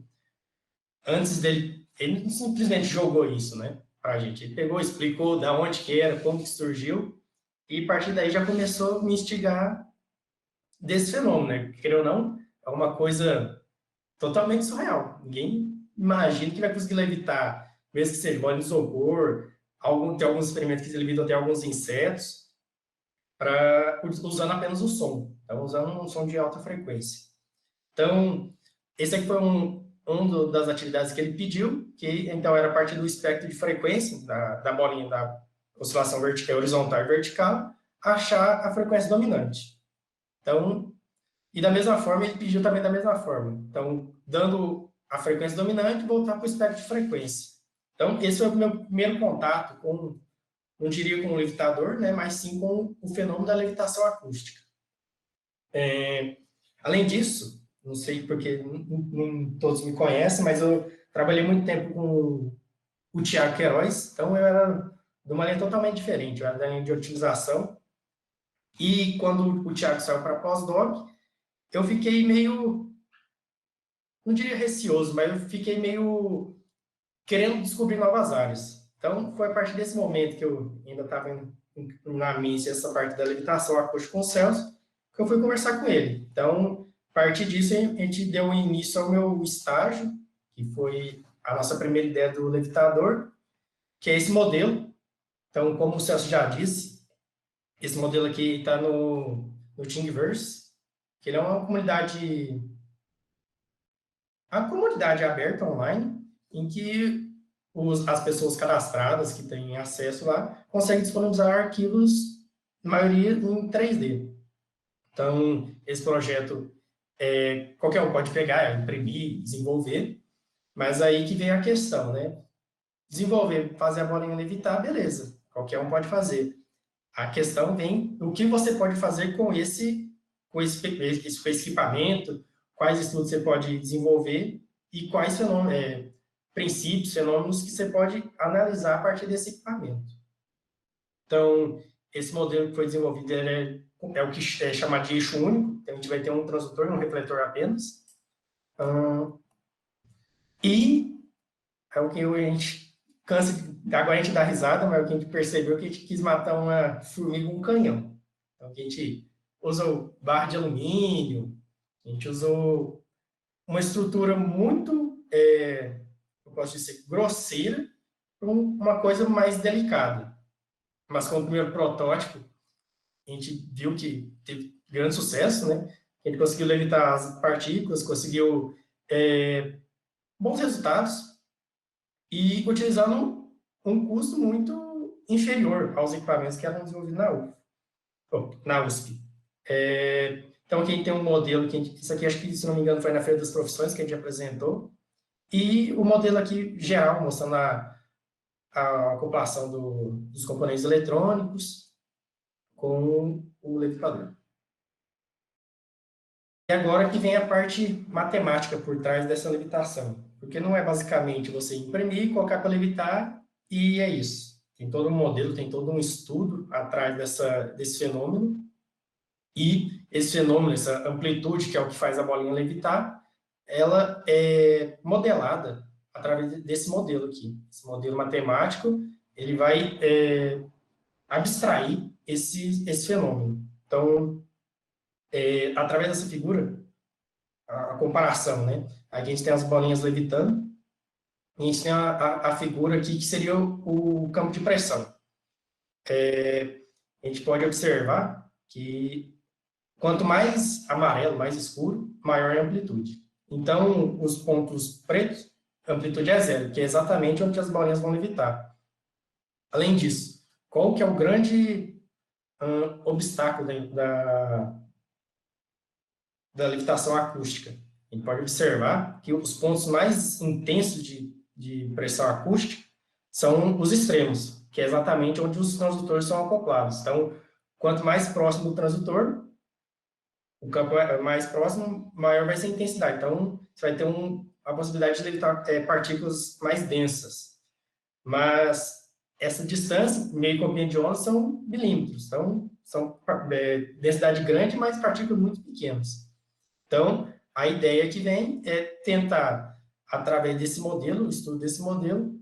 B: antes dele ele não simplesmente jogou isso, né, para a gente. Ele pegou, explicou da onde que era, como que surgiu, e a partir daí já começou a me instigar desse fenômeno, né? Querendo ou não, é uma coisa totalmente surreal. Ninguém imagina que vai conseguir levitar, mesmo que seja bola de isopor, tem alguns experimentos que levitam até alguns insetos, usando apenas o som. Então, usando um som de alta frequência. Então, esse aqui foi das atividades que ele pediu, que então era a partir do espectro de frequência da bolinha da oscilação horizontal e vertical, achar a frequência dominante. Então, e da mesma forma, ele pediu também da mesma forma. Então, dando a frequência dominante, voltar para o espectro de frequência. Então, esse foi o meu primeiro contato com, não diria com o levitador, né, mas sim com o fenômeno da levitação acústica. Além disso, não sei porque não todos me conhecem, mas eu trabalhei muito tempo com o Thiago Queiroz, então eu era de uma linha totalmente diferente, eu era da linha de otimização. E quando o Thiago saiu para pós-doc, eu fiquei meio, não diria receoso, mas eu fiquei meio querendo descobrir novas áreas. Então, foi a partir desse momento que eu ainda estava na mente essa parte da levitação acústica com o Celso, que eu fui conversar com ele. Então, a partir disso, a gente deu início ao meu estágio, que foi a nossa primeira ideia do levitador, que é esse modelo. Então, como o Celso já disse, esse modelo aqui está no Thingiverse, que ele é uma comunidade aberta online, em que as pessoas cadastradas que têm acesso lá conseguem disponibilizar arquivos, na maioria em 3D. Então, esse projeto, qualquer um pode pegar, imprimir, desenvolver, mas aí que vem a questão, né? Desenvolver, fazer a bolinha levitar, beleza, qualquer um pode fazer. A questão vem o que você pode fazer com esse equipamento, quais estudos você pode desenvolver e quais princípios, fenômenos que você pode analisar a partir desse equipamento. Então, esse modelo que foi desenvolvido é o que é chamado de eixo único, então a gente vai ter um transdutor e um refletor apenas. E é o que a gente cansa, agora a gente dá risada, mas é o que a gente percebeu que a gente quis matar uma formiga com um canhão. Então, a gente usou barra de alumínio, a gente usou uma estrutura muito, eu posso dizer, grosseira, para uma coisa mais delicada. Mas com o primeiro protótipo, a gente viu que teve grande sucesso, né? A gente conseguiu levitar as partículas, conseguiu bons resultados e utilizando um custo muito inferior aos equipamentos que eram desenvolvidos na USP. Então, aqui tem um modelo, isso aqui acho que, se não me engano, foi na Feira das Profissões que a gente apresentou, e o modelo aqui geral, mostrando a acoplação dos componentes eletrônicos com o levitador. E agora que vem a parte matemática por trás dessa levitação, porque não é basicamente você imprimir, colocar para levitar e é isso. Tem todo um modelo, tem todo um estudo atrás desse fenômeno, e esse fenômeno, essa amplitude, que é o que faz a bolinha levitar, ela é modelada através desse modelo aqui. Esse modelo matemático, ele vai abstrair esse fenômeno. Então, através dessa figura, a comparação, né? Aqui a gente tem as bolinhas levitando, e a gente tem a figura aqui que seria o campo de pressão. A gente pode observar que quanto mais amarelo, mais escuro, maior é a amplitude. Então, os pontos pretos, a amplitude é zero, que é exatamente onde as bolinhas vão levitar. Além disso, qual que é o grande obstáculo da levitação acústica? A gente pode observar que os pontos mais intensos de pressão acústica são os extremos, que é exatamente onde os transdutores são acoplados. Então, quanto mais próximo do transdutor, o campo é mais próximo, maior vai ser a intensidade. Então, você vai ter a possibilidade de levitar partículas mais densas. Mas essa distância, meio comprimento de onda, são milímetros. Então, são densidade grande, mas partículas muito pequenas. Então, a ideia que vem é tentar através desse modelo, estudo desse modelo,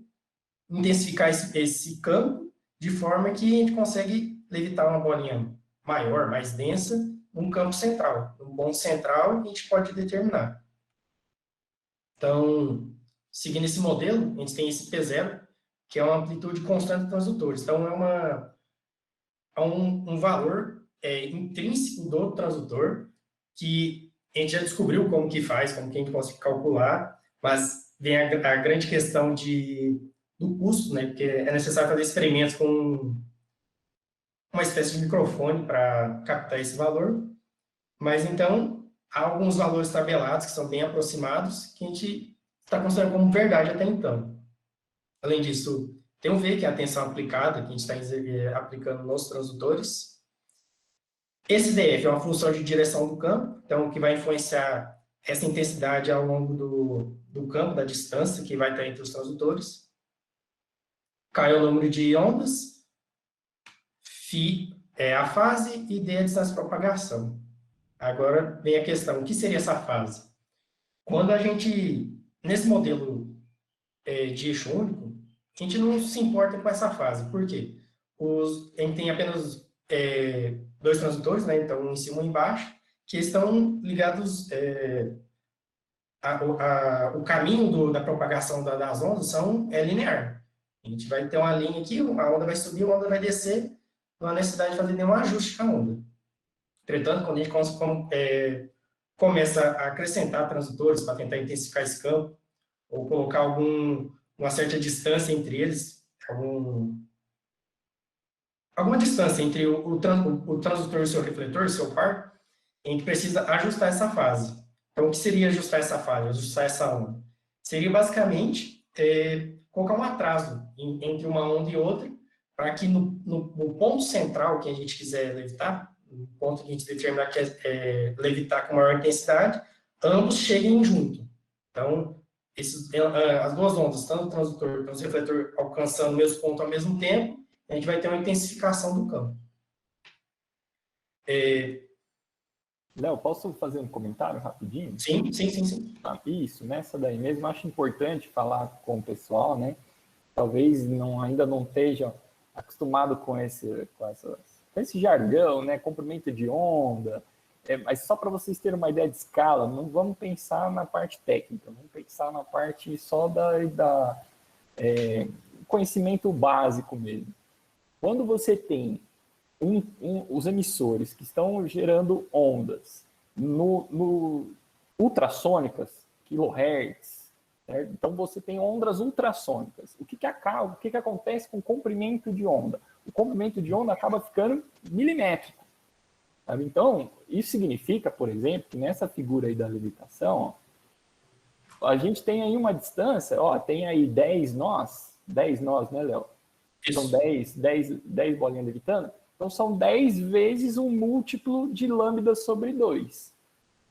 B: intensificar esse campo de forma que a gente consegue levitar uma bolinha maior, mais densa, num campo central. Um ponto central, a gente pode determinar. Então, seguindo esse modelo, a gente tem esse P0, que é uma amplitude constante de transdutores. Então, é um valor intrínseco do transdutor, que a gente já descobriu como que faz, como que a gente pode calcular, mas vem a grande questão do custo, né? Porque é necessário fazer experimentos com uma espécie de microfone para captar esse valor. Mas, então, há alguns valores tabelados que são bem aproximados, que a gente está considerando como verdade até então. Além disso, tem um V, que é a tensão aplicada, que a gente está aplicando nos transdutores. Esse DF é uma função de direção do campo, então, que vai influenciar essa intensidade ao longo do campo, da distância que vai estar entre os transdutores. K é o número de ondas, Φ é a fase e D é a distância de propagação. Agora vem a questão, o que seria essa fase? Quando a gente, nesse modelo de eixo único, a gente não se importa com essa fase. Por quê? A gente tem apenas dois transdutores, né? Então, um em cima e um embaixo, que estão ligados... o caminho da propagação das ondas é linear. A gente vai ter uma linha aqui, a onda vai subir, a onda vai descer, não há necessidade de fazer nenhum ajuste à onda. Entretanto, quando a gente começa a acrescentar transdutores para tentar intensificar esse campo, ou colocar uma certa distância entre eles, alguma distância entre o transdutor e o seu refletor, o seu par, a gente precisa ajustar essa fase. Então, o que seria ajustar essa fase, ajustar essa onda? Seria, basicamente, colocar um atraso entre uma onda e outra, para que no ponto central que a gente quiser levitar, no ponto que a gente determinar que é levitar com maior intensidade, ambos cheguem junto. Então, as duas ondas, tanto o transdutor quanto o refletor, alcançando o mesmo ponto ao mesmo tempo, a gente vai ter uma intensificação do campo.
A: Léo, posso fazer um comentário rapidinho?
B: Sim, sim, sim, sim.
A: Isso, nessa daí mesmo, acho importante falar com o pessoal, né? Talvez ainda não esteja acostumado com esse jargão, né? Comprimento de onda, mas só para vocês terem uma ideia de escala, não vamos pensar na parte técnica, vamos pensar na parte só da conhecimento básico mesmo. Quando você tem os emissores que estão gerando ondas no ultrassônicas, quilohertz, certo? Então você tem ondas ultrassônicas. O que acontece com o comprimento de onda? O comprimento de onda acaba ficando milimétrico. Sabe? Então, isso significa, por exemplo, que nessa figura aí da levitação, a gente tem aí uma distância, tem aí 10 nós, né, Léo? São 10 bolinhas levitando. Então, são 10 vezes um múltiplo de lambda sobre 2.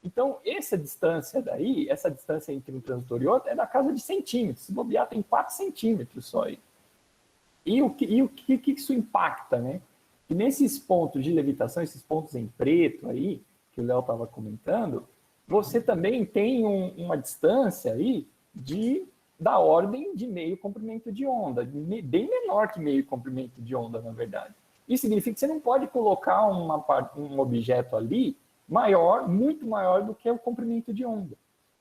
A: Então, essa distância entre um transdutor e outro, é da casa de centímetros. Se bobear, tem 4 centímetros só aí. E o que isso impacta, né? E nesses pontos de levitação, esses pontos em preto aí, que o Léo estava comentando, você também tem uma distância aí da ordem de meio comprimento de onda, bem menor que meio comprimento de onda, na verdade. Isso significa que você não pode colocar um objeto ali muito maior do que o comprimento de onda.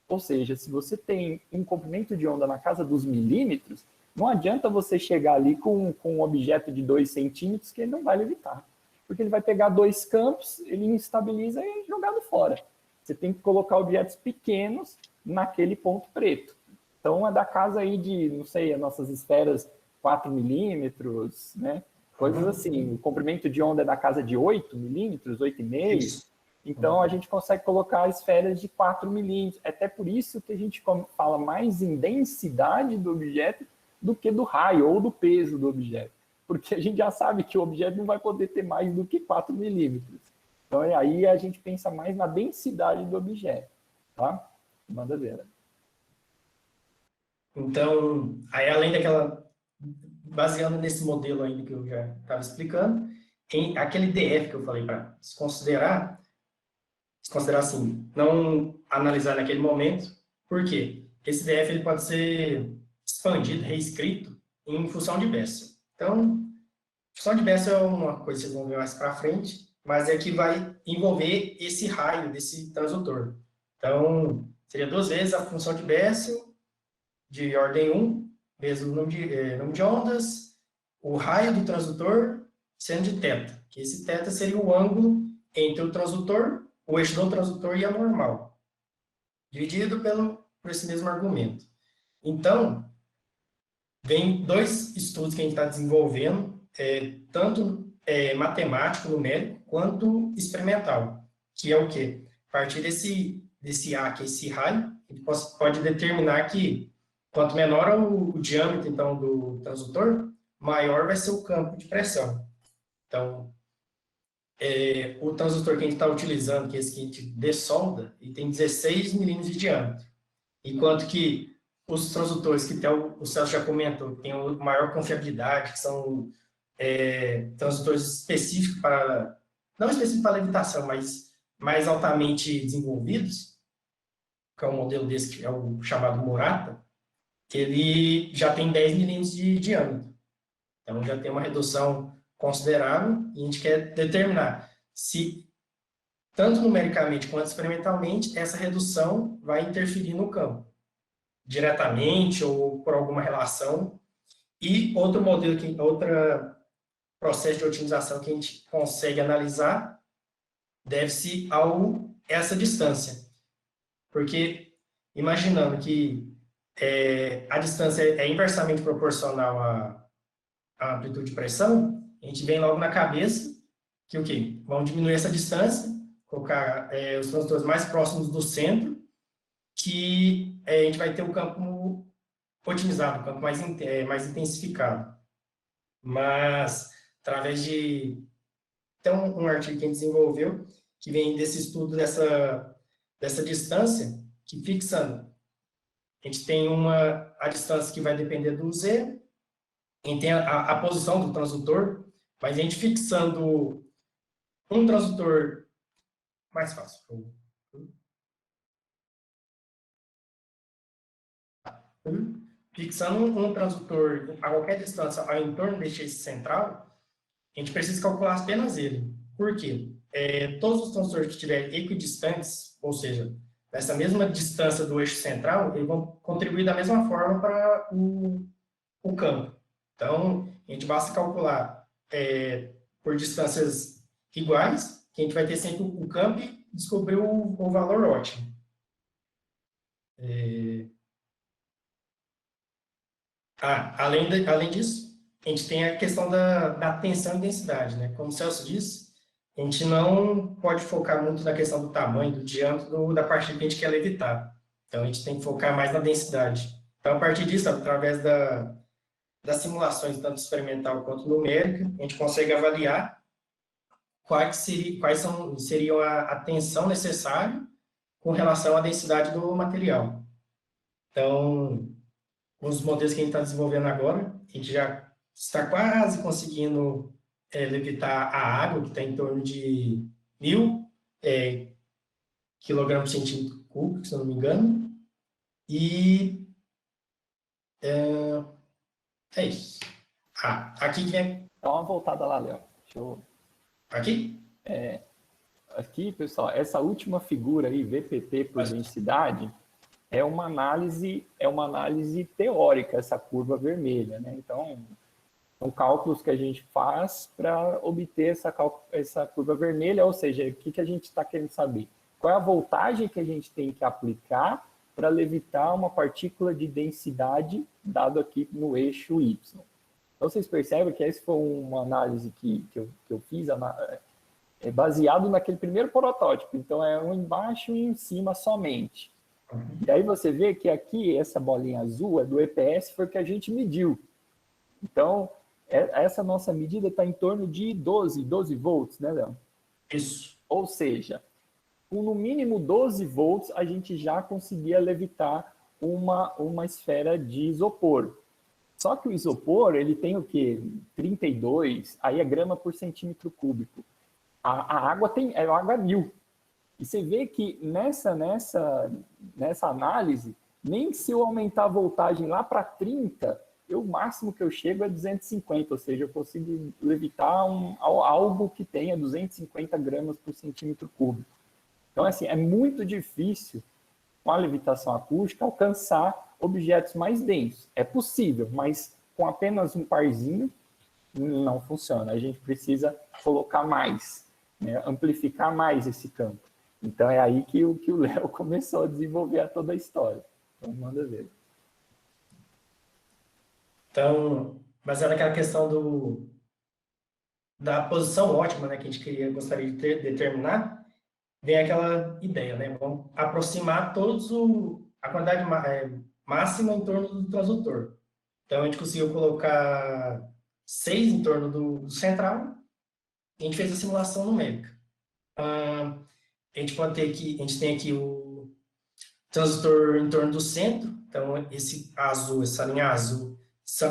A: Ou seja, se você tem um comprimento de onda na casa dos milímetros, não adianta você chegar ali com um objeto de 2 centímetros que ele não vai levitar. Porque ele vai pegar 2 campos, ele instabiliza e é jogado fora. Você tem que colocar objetos pequenos naquele ponto preto. Então, é da casa aí de, não sei, as nossas esferas 4 milímetros, né? Coisas assim. O comprimento de onda é da casa de 8 milímetros, 8,5. Então, a gente consegue colocar esferas de 4 milímetros. É até por isso que a gente fala mais em densidade do objeto do que do raio ou do peso do objeto. Porque a gente já sabe que o objeto não vai poder ter mais do que 4 milímetros. Então, aí a gente pensa mais na densidade do objeto. Tá? Manda ver.
B: Então, aí além baseando nesse modelo ainda que eu já estava explicando, aquele DF que eu falei para se considerar assim, não analisar naquele momento. Por quê? esse DF ele pode ser expandido, reescrito em função de Bessel. Então, função de Bessel é uma coisa que vocês vão ver mais para frente, mas é que vai envolver esse raio desse transdutor. Então, seria 2 vezes a função de Bessel, de ordem 1, vezes o número de ondas, o raio do transdutor sendo de θ, que esse θ seria o ângulo entre o transdutor, o eixo do transdutor e a normal, dividido por esse mesmo argumento. Então, vem 2 estudos que a gente está desenvolvendo, tanto matemático, numérico, quanto experimental, que é o quê? A partir desse A, que é esse raio, a gente pode determinar que quanto menor o diâmetro, então, do transdutor, maior vai ser o campo de pressão. Então, o transdutor que a gente está utilizando, que é esse que a gente dessolda, ele tem 16 milímetros de diâmetro. Enquanto que os transdutores que o Celso já comentou, que tem maior confiabilidade, que são transdutores específicos para, não específicos para levitação, mas mais altamente desenvolvidos, que é um modelo desse, que é o chamado Murata, ele já tem 10 milímetros de diâmetro. Então, já tem uma redução considerável e a gente quer determinar se, tanto numericamente quanto experimentalmente, essa redução vai interferir no campo, diretamente ou por alguma relação. E outro modelo, outro processo de otimização que a gente consegue analisar deve-se a essa distância. Porque, imaginando que a distância é inversamente proporcional à amplitude de pressão, a gente vem logo na cabeça que o quê? Vamos diminuir essa distância, colocar os transdutores mais próximos do centro, que a gente vai ter o campo otimizado, o campo mais intensificado. Mas, através de... Tem um artigo que a gente desenvolveu, que vem desse estudo dessa distância, que fixando. A gente tem a distância que vai depender do Z, a gente tem a posição do transdutor, mas a gente fixando um transdutor mais fácil. Fixando um transdutor a qualquer distância ao entorno deste eixo central, a gente precisa calcular apenas ele. Por quê? Todos os transdutores que estiverem equidistantes, ou seja, nessa mesma distância do eixo central, eles vão contribuir da mesma forma para o campo. Então, a gente basta calcular por distâncias iguais, que a gente vai ter sempre o campo e descobrir o valor ótimo. Além disso, a gente tem a questão da tensão e densidade, né? Como o Celso disse, a gente não pode focar muito na questão do tamanho, do diâmetro da partícula que a gente quer levitar. Então, a gente tem que focar mais na densidade. Então, a partir disso, através das simulações, tanto experimental quanto numérica, a gente consegue avaliar quais seriam a tensão necessária com relação à densidade do material. Então, os modelos que a gente está desenvolvendo agora, a gente já está quase conseguindo levitar a água, que está em torno de 1.000 kg por centímetro cúbico, se eu não me engano. E é isso. Aqui vem...
A: Dá uma voltada lá, Léo. Deixa eu...
B: Aqui?
A: Aqui, pessoal, essa última figura aí, VPT por densidade, é uma análise teórica, essa curva vermelha, né? Então, são cálculos que a gente faz para obter essa curva vermelha, ou seja, o que a gente está querendo saber? Qual é a voltagem que a gente tem que aplicar para levitar uma partícula de densidade dado aqui no eixo Y. Então, vocês percebem que essa foi uma análise que eu fiz, baseado naquele primeiro protótipo. Então, é um embaixo e em cima somente. E aí você vê que aqui, essa bolinha azul é do EPS, foi o que a gente mediu. Então, essa nossa medida está em torno de 12 volts, né, Léo?
B: Isso.
A: Ou seja, com no mínimo 12 volts, a gente já conseguia levitar uma esfera de isopor. Só que o isopor, ele tem o quê? 32, aí é grama por centímetro cúbico. A água é água 1000. E você vê que nessa análise, Nem se eu aumentar a voltagem lá para 30, o máximo que eu chego é 250, ou seja, eu consigo levitar algo que tenha 250 gramas por centímetro cúbico. Então, assim, é muito difícil, com a levitação acústica, alcançar objetos mais densos. É possível, mas com apenas um parzinho, não funciona. A gente precisa colocar mais, né? Amplificar mais esse campo. Então, é aí que o Léo começou a desenvolver toda a história. Então, manda ver.
B: Então, baseado naquela questão da posição ótima, né, que a gente gostaria de determinar, vem aquela ideia, né? Vamos aproximar a quantidade máxima em torno do transdutor. Então, a gente conseguiu colocar 6 em torno do central, e a gente fez a simulação numérica. A gente tem aqui o transdutor em torno do centro, então essa linha azul,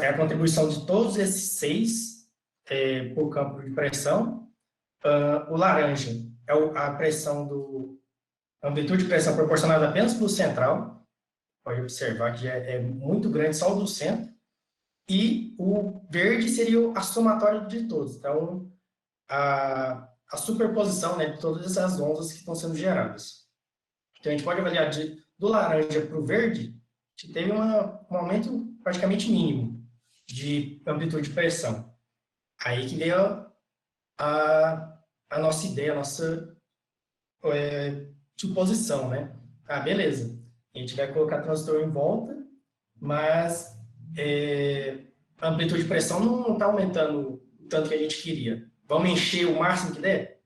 B: é a contribuição de todos esses 6 por campo de pressão. O laranja é a a amplitude de pressão proporcionada apenas para o central, pode observar que é muito grande só o do centro, e o verde seria a somatória de todos, então a superposição, né, de todas essas ondas que estão sendo geradas. Então a gente pode avaliar do laranja para o verde, que teve um aumento praticamente mínimo de amplitude de pressão. Aí que veio a nossa ideia, a nossa suposição, né? Beleza. A gente vai colocar transistor em volta, mas a amplitude de pressão não está aumentando o tanto que a gente queria. Vamos encher o máximo que der?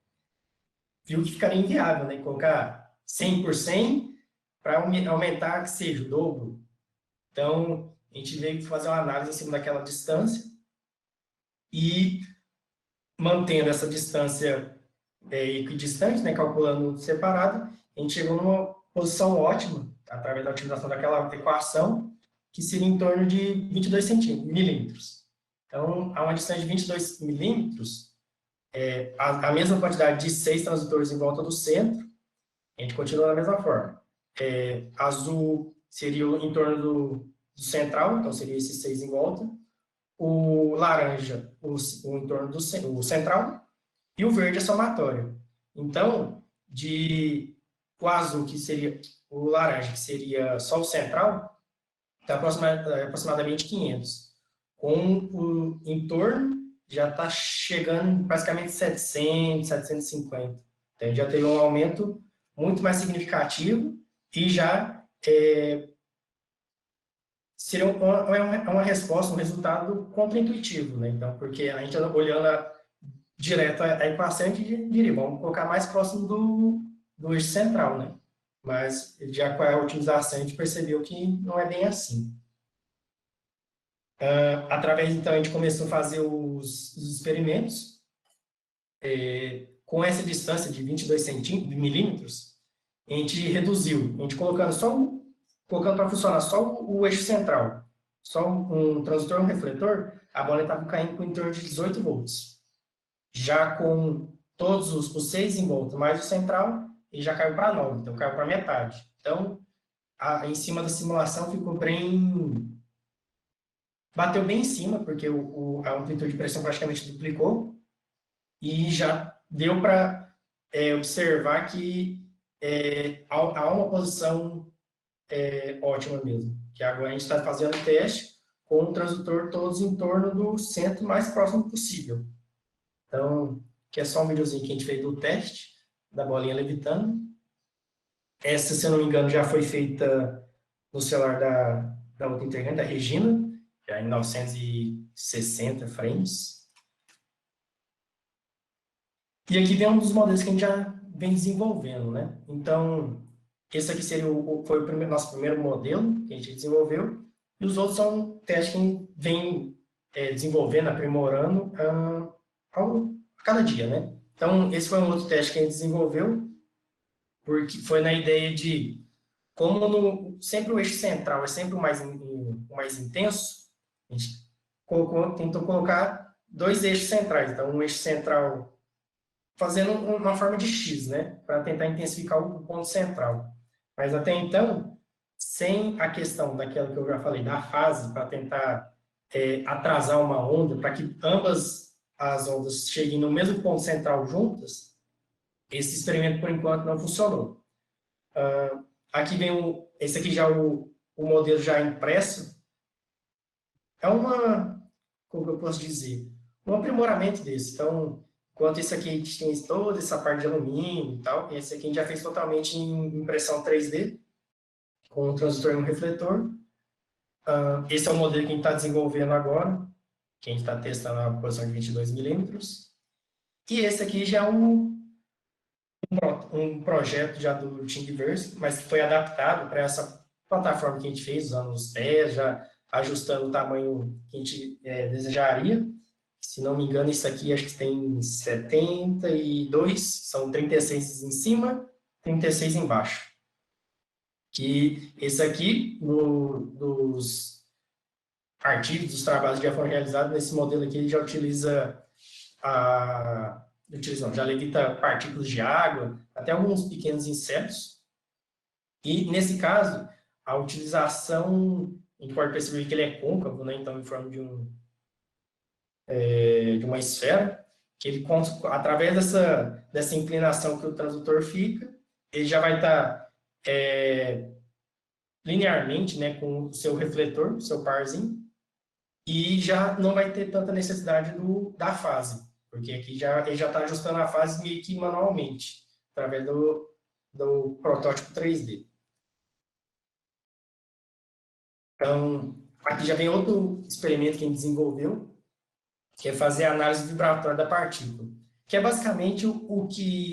B: Viu que ficaria inviável, né? Colocar 100 por 100 para aumentar que seja o dobro. Então, a gente veio fazer uma análise em cima daquela distância e mantendo essa distância equidistante, né, calculando separado, a gente chegou numa posição ótima, através da utilização daquela equação, que seria em torno de 22 milímetros. Então, a uma distância de 22 milímetros, a mesma quantidade de 6 transdutores em volta do centro, a gente continua da mesma forma. Azul seria em torno do central, então seria esses 6 em volta. O laranja, o em torno do central, e o verde é somatório. Então, o azul, que seria o laranja, que seria só o central, está aproximadamente 500. Com o entorno, já está chegando basicamente 700, 750. Então, já teve um aumento muito mais significativo e já seria uma resposta, um resultado contraintuitivo, né? Então, porque a gente olhando direto a equação, a gente diria, vamos colocar mais próximo do eixo central, né? Mas, já com a otimização, a gente percebeu que não é bem assim. Através, então, a gente começou a fazer os experimentos. Com essa distância de 22 milímetros, a gente reduziu, a gente colocando para funcionar só o eixo central, só um transistor e um refletor, a bola estava caindo com em torno de 18 volts. Já com todos os 6 em volta, mais o central, ele já caiu para 9, então caiu para metade. Então, em cima da simulação ficou bem... Bateu bem em cima, porque a amplitude de pressão praticamente duplicou, e já deu para observar que há uma posição ótima mesmo. Que agora a gente está fazendo o teste com o transdutor todos em torno do centro mais próximo possível. Então, que é só um videozinho que a gente fez do teste da bolinha levitando. Essa, se eu não me engano, já foi feita no celular da outra integrante, da Regina, já em 960 frames. E aqui vem um dos modelos que a gente já vem desenvolvendo, né? Então, esse aqui foi o nosso primeiro modelo que a gente desenvolveu, e os outros são testes que a gente vem desenvolvendo, aprimorando a cada dia, né? Então, esse foi um outro teste que a gente desenvolveu, porque foi na ideia de, como sempre o eixo central é sempre o mais intenso, a gente tentou colocar 2 eixos centrais. Então, um eixo central fazendo uma forma de X, né? Para tentar intensificar o ponto central. Mas até então, sem a questão daquela que eu já falei, da fase, para tentar atrasar uma onda, para que ambas as ondas cheguem no mesmo ponto central juntas, esse experimento, por enquanto, não funcionou. Aqui vem esse aqui já o modelo já impresso. É como que eu posso dizer? Um aprimoramento desse. Então, enquanto esse aqui a gente tem toda essa parte de alumínio e tal, esse aqui a gente já fez totalmente em impressão 3D, com um transistor e um refletor. Esse é o modelo que a gente está desenvolvendo agora, que a gente está testando a posição de 22 milímetros. E esse aqui já é um projeto já do Thingiverse, mas que foi adaptado para essa plataforma que a gente fez, usando os pés, já ajustando o tamanho que a gente desejaria. Se não me engano, isso aqui acho que tem 72, são 36 em cima, 36 embaixo. Que esse aqui, dos artigos, dos trabalhos que já foram realizados, nesse modelo aqui, ele já utiliza já levita partículas de água, até alguns pequenos insetos. E, nesse caso, a utilização, a gente pode perceber que ele é côncavo, né? Então, em forma de uma esfera, que ele, através dessa inclinação que o transdutor fica, ele já vai estar linearmente, né, com o seu refletor, o seu parzinho, e já não vai ter tanta necessidade da fase, porque aqui ele já está ajustando a fase meio que manualmente, através do protótipo 3D. Então, aqui já vem outro experimento que a gente desenvolveu, que é fazer a análise vibratória da partícula, que é basicamente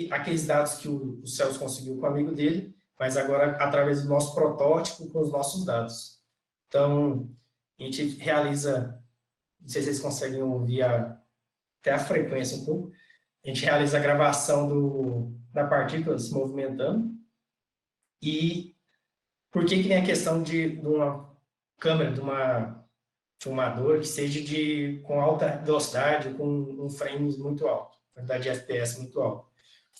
B: aqueles dados que o Celso conseguiu com o amigo dele, mas agora através do nosso protótipo com os nossos dados. Então, a gente realiza, não sei se vocês conseguem ouvir até a frequência um pouco, a gente realiza a gravação da partícula se movimentando, e por que tem a questão de uma câmera, de uma filmador que seja com alta velocidade, com um frame muito alto, quantidade de FPS muito alto.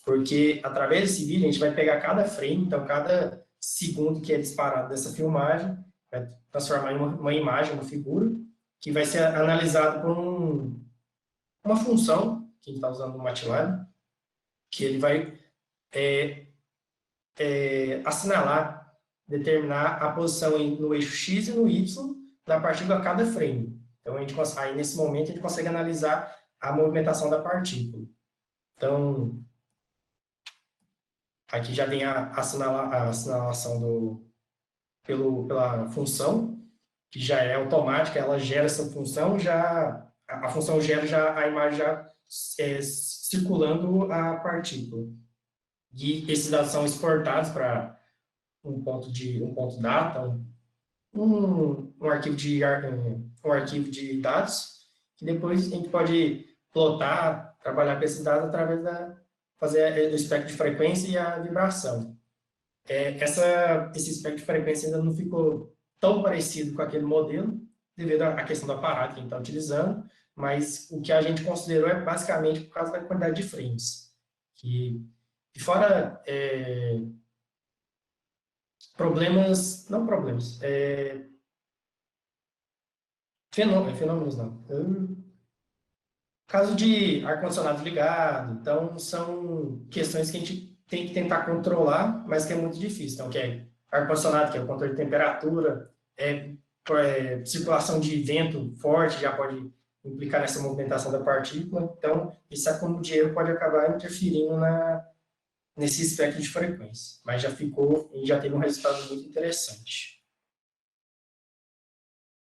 B: Porque através desse vídeo a gente vai pegar cada frame, então cada segundo que é disparado dessa filmagem, vai transformar em uma imagem, uma figura, que vai ser analisado por uma função, que a gente está usando no MATLAB, que ele vai assinalar, determinar a posição no eixo X e no Y da partícula a cada frame. Então, aí, nesse momento, a gente consegue analisar a movimentação da partícula. Então, aqui já tem a assinalação pela função, que já é automática, ela gera essa função, a função gera a imagem já circulando a partícula. E esses dados são exportados para um ponto data, um arquivo de dados, que depois a gente pode plotar, trabalhar com esses dados através fazer o espectro de frequência e a vibração. Esse espectro de frequência ainda não ficou tão parecido com aquele modelo, devido à questão do aparato que a gente está utilizando, mas o que a gente considerou é basicamente por causa da quantidade de frames. E fora fenômenos não. Caso de ar-condicionado ligado, então são questões que a gente tem que tentar controlar, mas que é muito difícil. Então, que é ar-condicionado, que é o controle de temperatura, circulação de vento forte, já pode implicar nessa movimentação da partícula. Então, esse acúmulo de erro pode acabar interferindo nesse espectro de frequência. Mas já teve um resultado muito interessante.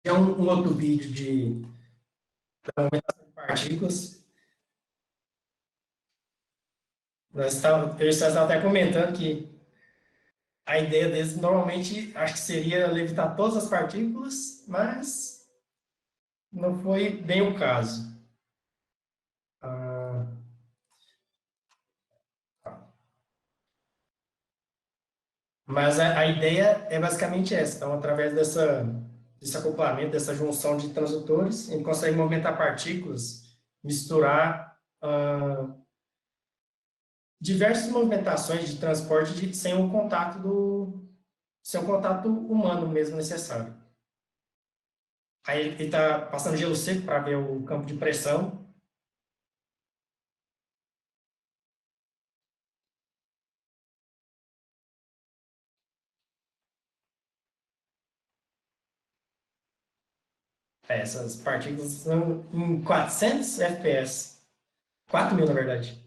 B: É um outro vídeo da movimentação de partículas. Eu estava até comentando que a ideia deles normalmente acho que seria levitar todas as partículas, mas não foi bem o caso. Mas a ideia é basicamente essa. Então, através desse acoplamento, dessa junção de transdutores, a gente consegue movimentar partículas, misturar diversas movimentações de transporte sem o contato sem o contato humano mesmo necessário. Aí ele está passando gelo seco para ver o campo de pressão. Essas partículas são em 400 FPS. 4.000, na verdade.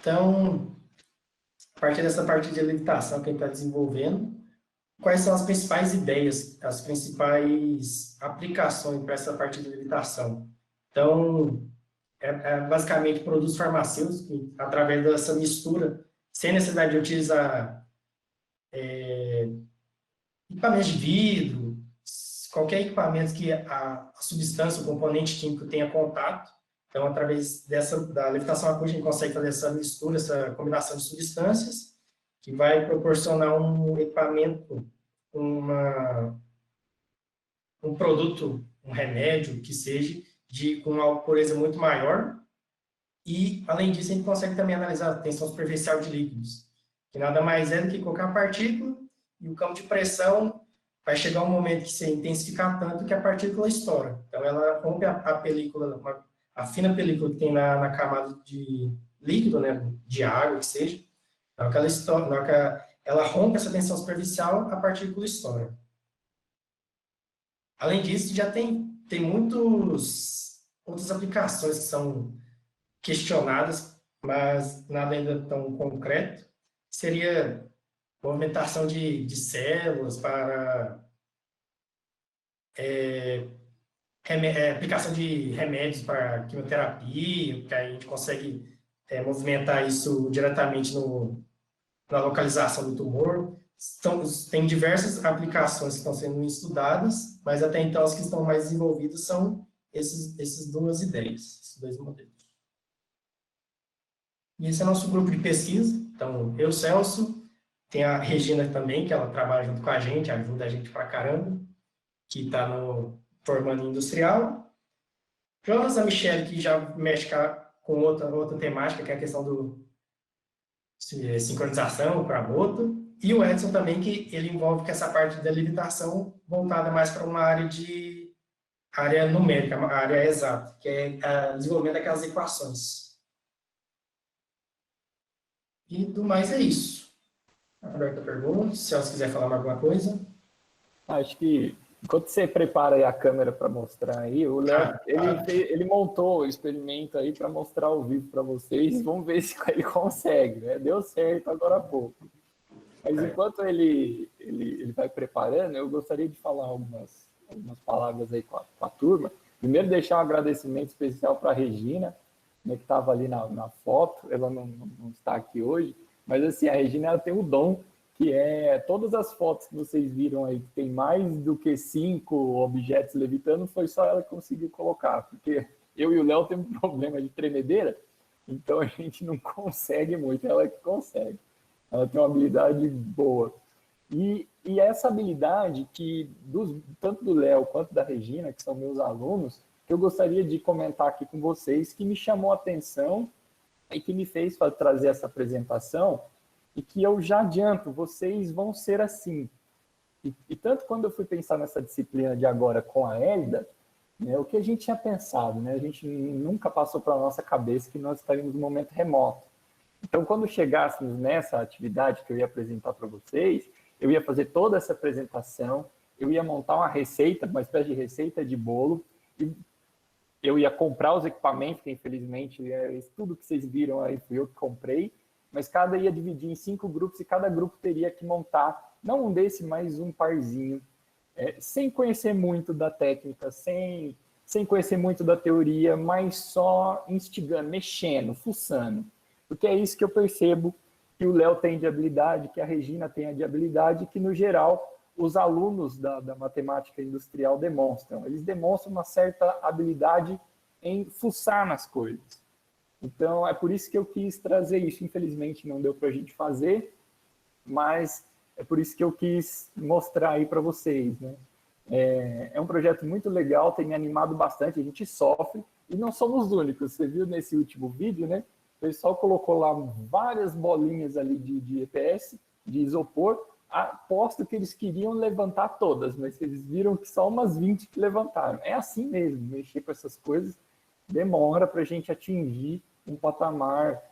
B: Então, a partir dessa parte de levitação que a gente está desenvolvendo, quais são as principais ideias, as principais aplicações para essa parte de levitação? Então, basicamente produtos farmacêuticos que, através dessa mistura, sem necessidade de utilizar equipamentos de vidro, qualquer equipamento que a substância, o componente químico tenha contato. Então, através da levitação acústica, a gente consegue fazer essa mistura, essa combinação de substâncias, que vai proporcionar um equipamento, um produto, um remédio, que seja, com uma alcoolização muito maior. E, além disso, a gente consegue também analisar a tensão superficial de líquidos, que nada mais é do que colocar a partícula e o campo de pressão vai chegar um momento que se intensificar tanto que a partícula estoura. Então, ela rompe a película, a fina película que tem na camada de líquido, né, de água, que seja. Na hora que ela estoura, na hora que ela rompe essa tensão superficial, a partícula estoura. Além disso, já tem muitas outras aplicações que são questionadas, mas nada ainda tão concreto. Seria movimentação de células para aplicação de remédios para quimioterapia, que a gente consegue movimentar isso diretamente na localização do tumor. Tem diversas aplicações que estão sendo estudadas, mas até então as que estão mais desenvolvidas são essas duas ideias, esses dois modelos. E esse é nosso grupo de pesquisa. Então, eu, Celso, tem a Regina também, que ela trabalha junto com a gente, ajuda a gente pra caramba, que está formando em industrial. Jonas, a Michelle, que já mexe com outra temática, que é a questão do sincronização para a moto. E o Edson também, que ele envolve com essa parte da limitação voltada mais para uma área numérica, uma área exata, que é o desenvolvimento daquelas equações. E do mais é isso. Aberta a pergunta, se elas quiser falar mais alguma coisa.
A: Acho que, enquanto você prepara aí a câmera para mostrar aí, o Léo, ele montou o experimento aí para mostrar ao vivo para vocês. Vamos ver se ele consegue, né? Deu certo agora há pouco. Mas enquanto ele vai preparando, eu gostaria de falar algumas palavras aí com a turma. Primeiro, deixar um agradecimento especial para a Regina, né, que estava ali na foto. Ela não está aqui hoje, mas assim, a Regina ela tem o dom, que é todas as fotos que vocês viram aí, que tem mais do que 5 objetos levitando, foi só ela que conseguiu colocar, porque eu e o Léo temos um problema de tremedeira, então a gente não consegue muito, ela que consegue. Ela tem uma habilidade boa. E essa habilidade que, tanto do Léo quanto da Regina, que são meus alunos, que eu gostaria de comentar aqui com vocês, que me chamou a atenção e que me fez trazer essa apresentação, e que eu já adianto, vocês vão ser assim. E tanto quando eu fui pensar nessa disciplina de agora com a Hélida, né, o que a gente tinha pensado, né, a gente nunca passou pela nossa cabeça que nós estaríamos num momento remoto. Então, quando chegássemos nessa atividade que eu ia apresentar para vocês, eu ia fazer toda essa apresentação, eu ia montar uma receita, uma espécie de receita de bolo, e eu ia comprar os equipamentos, que infelizmente tudo que vocês viram aí fui eu que comprei, mas cada ia dividir em 5 grupos e cada grupo teria que montar, não um desse, mas um parzinho, sem conhecer muito da técnica, sem conhecer muito da teoria, mas só instigando, mexendo, fuçando. Porque é isso que eu percebo que o Léo tem de habilidade, que a Regina tem de habilidade, que, no geral, os alunos da matemática industrial demonstram. Eles demonstram uma certa habilidade em fuçar nas coisas. Então, é por isso que eu quis trazer isso. Infelizmente, não deu para a gente fazer, mas é por isso que eu quis mostrar aí para vocês, né? É um projeto muito legal, tem me animado bastante, a gente sofre, e não somos os únicos. Você viu nesse último vídeo, né? O pessoal colocou lá várias bolinhas ali de EPS, de isopor. Aposto que eles queriam levantar todas, mas eles viram que só umas 20 que levantaram. É assim mesmo, mexer com essas coisas demora para a gente atingir um patamar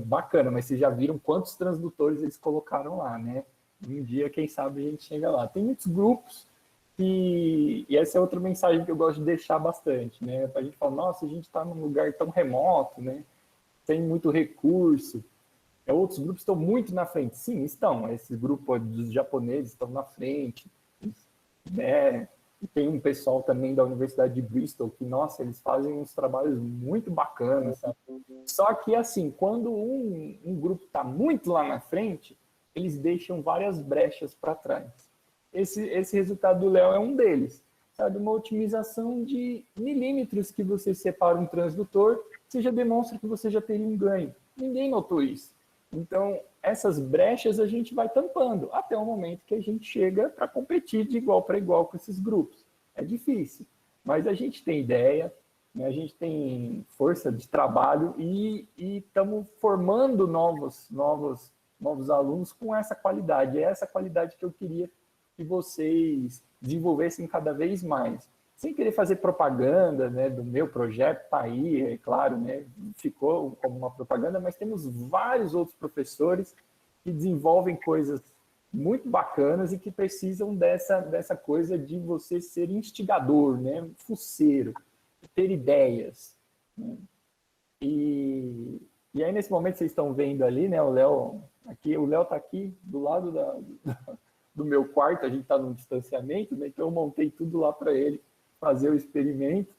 A: bacana, mas vocês já viram quantos transdutores eles colocaram lá, né? Um dia, quem sabe, a gente chega lá. Tem muitos grupos e essa é outra mensagem que eu gosto de deixar bastante, né? Para a gente falar, nossa, a gente está num lugar tão remoto, né? Tem muito recurso. Outros grupos estão muito na frente. Sim, estão. Esse grupo dos japoneses estão na frente, né? E tem um pessoal também da Universidade de Bristol que, nossa, eles fazem uns trabalhos muito bacanas, sabe? Só que, assim, quando um grupo está muito lá na frente, eles deixam várias brechas para trás. Esse resultado do Léo é um deles, sabe? Uma otimização de milímetros que você separa um transdutor, você já demonstra que você já teria um ganho. Ninguém notou isso. Então, essas brechas a gente vai tampando, até o momento que a gente chega para competir de igual para igual com esses grupos. É difícil, mas a gente tem ideia, né, a gente tem força de trabalho e estamos formando novos alunos com essa qualidade. É essa qualidade que eu queria que vocês desenvolvessem cada vez mais. Sem querer fazer propaganda, né, do meu projeto, está aí, é claro, né, ficou como uma propaganda, mas temos vários outros professores que desenvolvem coisas muito bacanas e que precisam dessa coisa de você ser instigador, né, fuceiro, ter ideias. Né? E aí, nesse momento, vocês estão vendo ali, né, o Léo está aqui do lado do meu quarto, a gente está num distanciamento, né, então eu montei tudo lá para ele fazer o experimento,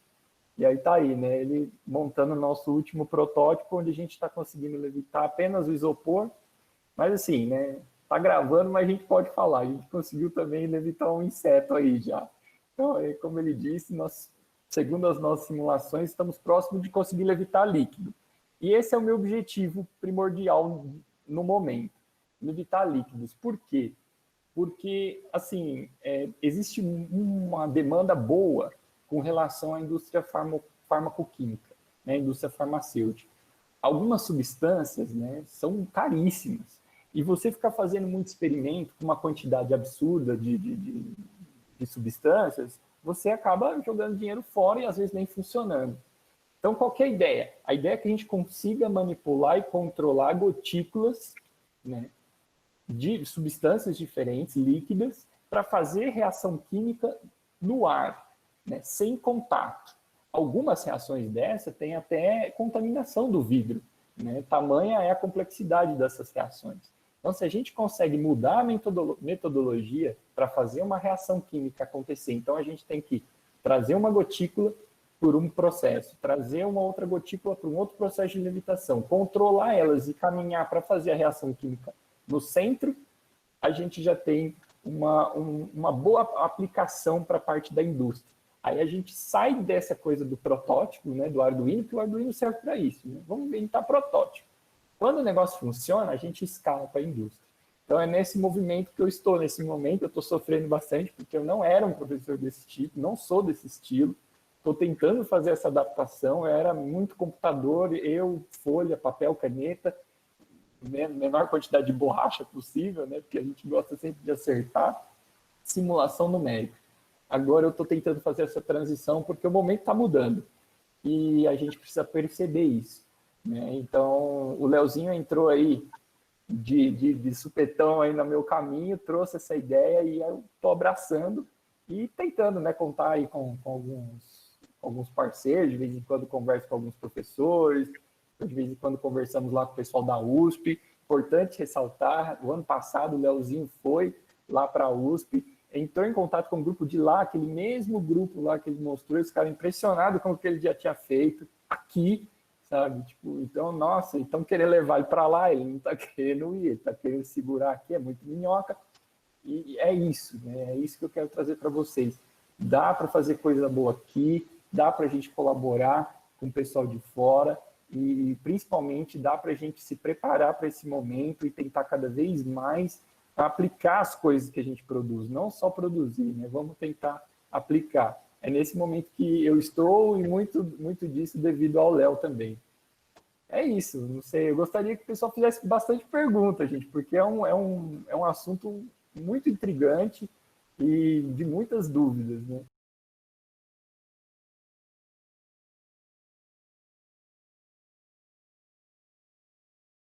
A: e aí tá aí, né, ele montando o nosso último protótipo, onde a gente está conseguindo levitar apenas o isopor, mas assim, né, tá gravando, mas a gente pode falar, a gente conseguiu também levitar um inseto aí já. Então, como ele disse, segundo as nossas simulações, estamos próximos de conseguir levitar líquido. E esse é o meu objetivo primordial no momento, levitar líquidos. Por quê? Porque, assim, existe uma demanda boa com relação à indústria farmacoquímica, né, indústria farmacêutica. Algumas substâncias, né, são caríssimas. E você ficar fazendo muito experimento com uma quantidade absurda de substâncias, você acaba jogando dinheiro fora e às vezes nem funcionando. Então, qual que é a ideia? A ideia é que a gente consiga manipular e controlar gotículas, né, de substâncias diferentes, líquidas, para fazer reação química no ar, né, sem contato. Algumas reações dessas têm até contaminação do vidro, né? Tamanha é a complexidade dessas reações. Então, se a gente consegue mudar a metodologia para fazer uma reação química acontecer, então a gente tem que trazer uma gotícula por um processo, trazer uma outra gotícula para um outro processo de levitação, controlar elas e caminhar para fazer a reação química no centro, a gente já tem uma boa aplicação para a parte da indústria. Aí a gente sai dessa coisa do protótipo, né, do Arduino, que o Arduino serve para isso. Né? Vamos inventar protótipo. Quando o negócio funciona, a gente escala para a indústria. Então é nesse movimento que eu estou, nesse momento eu estou sofrendo bastante, porque eu não era um professor desse tipo, não sou desse estilo, estou tentando fazer essa adaptação, eu era muito computador, folha, papel, caneta, menor quantidade de borracha possível, né, porque a gente gosta sempre de acertar, simulação numérica. Agora eu estou tentando fazer essa transição porque o momento está mudando e a gente precisa perceber isso. Né? Então, o Leozinho entrou aí de supetão aí no meu caminho, trouxe essa ideia e eu estou abraçando e tentando, né, contar aí com alguns parceiros, de vez em quando converso com alguns professores, de vez em quando conversamos lá com o pessoal da USP. Importante ressaltar, o ano passado o Leozinho foi lá para a USP, entrou em contato com o grupo de lá, aquele mesmo grupo lá que ele mostrou, eles ficaram impressionados com o que ele já tinha feito aqui, sabe? Tipo, então, nossa, então querer levar ele para lá, ele não está querendo ir, ele está querendo segurar aqui, é muito minhoca, e é isso, né? É isso que eu quero trazer para vocês. Dá para fazer coisa boa aqui, dá para a gente colaborar com o pessoal de fora, e principalmente dá para a gente se preparar para esse momento e tentar cada vez mais aplicar as coisas que a gente produz, não só produzir, né? Vamos tentar aplicar. É nesse momento que eu estou e muito disso devido ao Léo também. É isso, não sei, eu gostaria que o pessoal fizesse bastante pergunta, gente, porque é um assunto muito intrigante e de muitas dúvidas, né?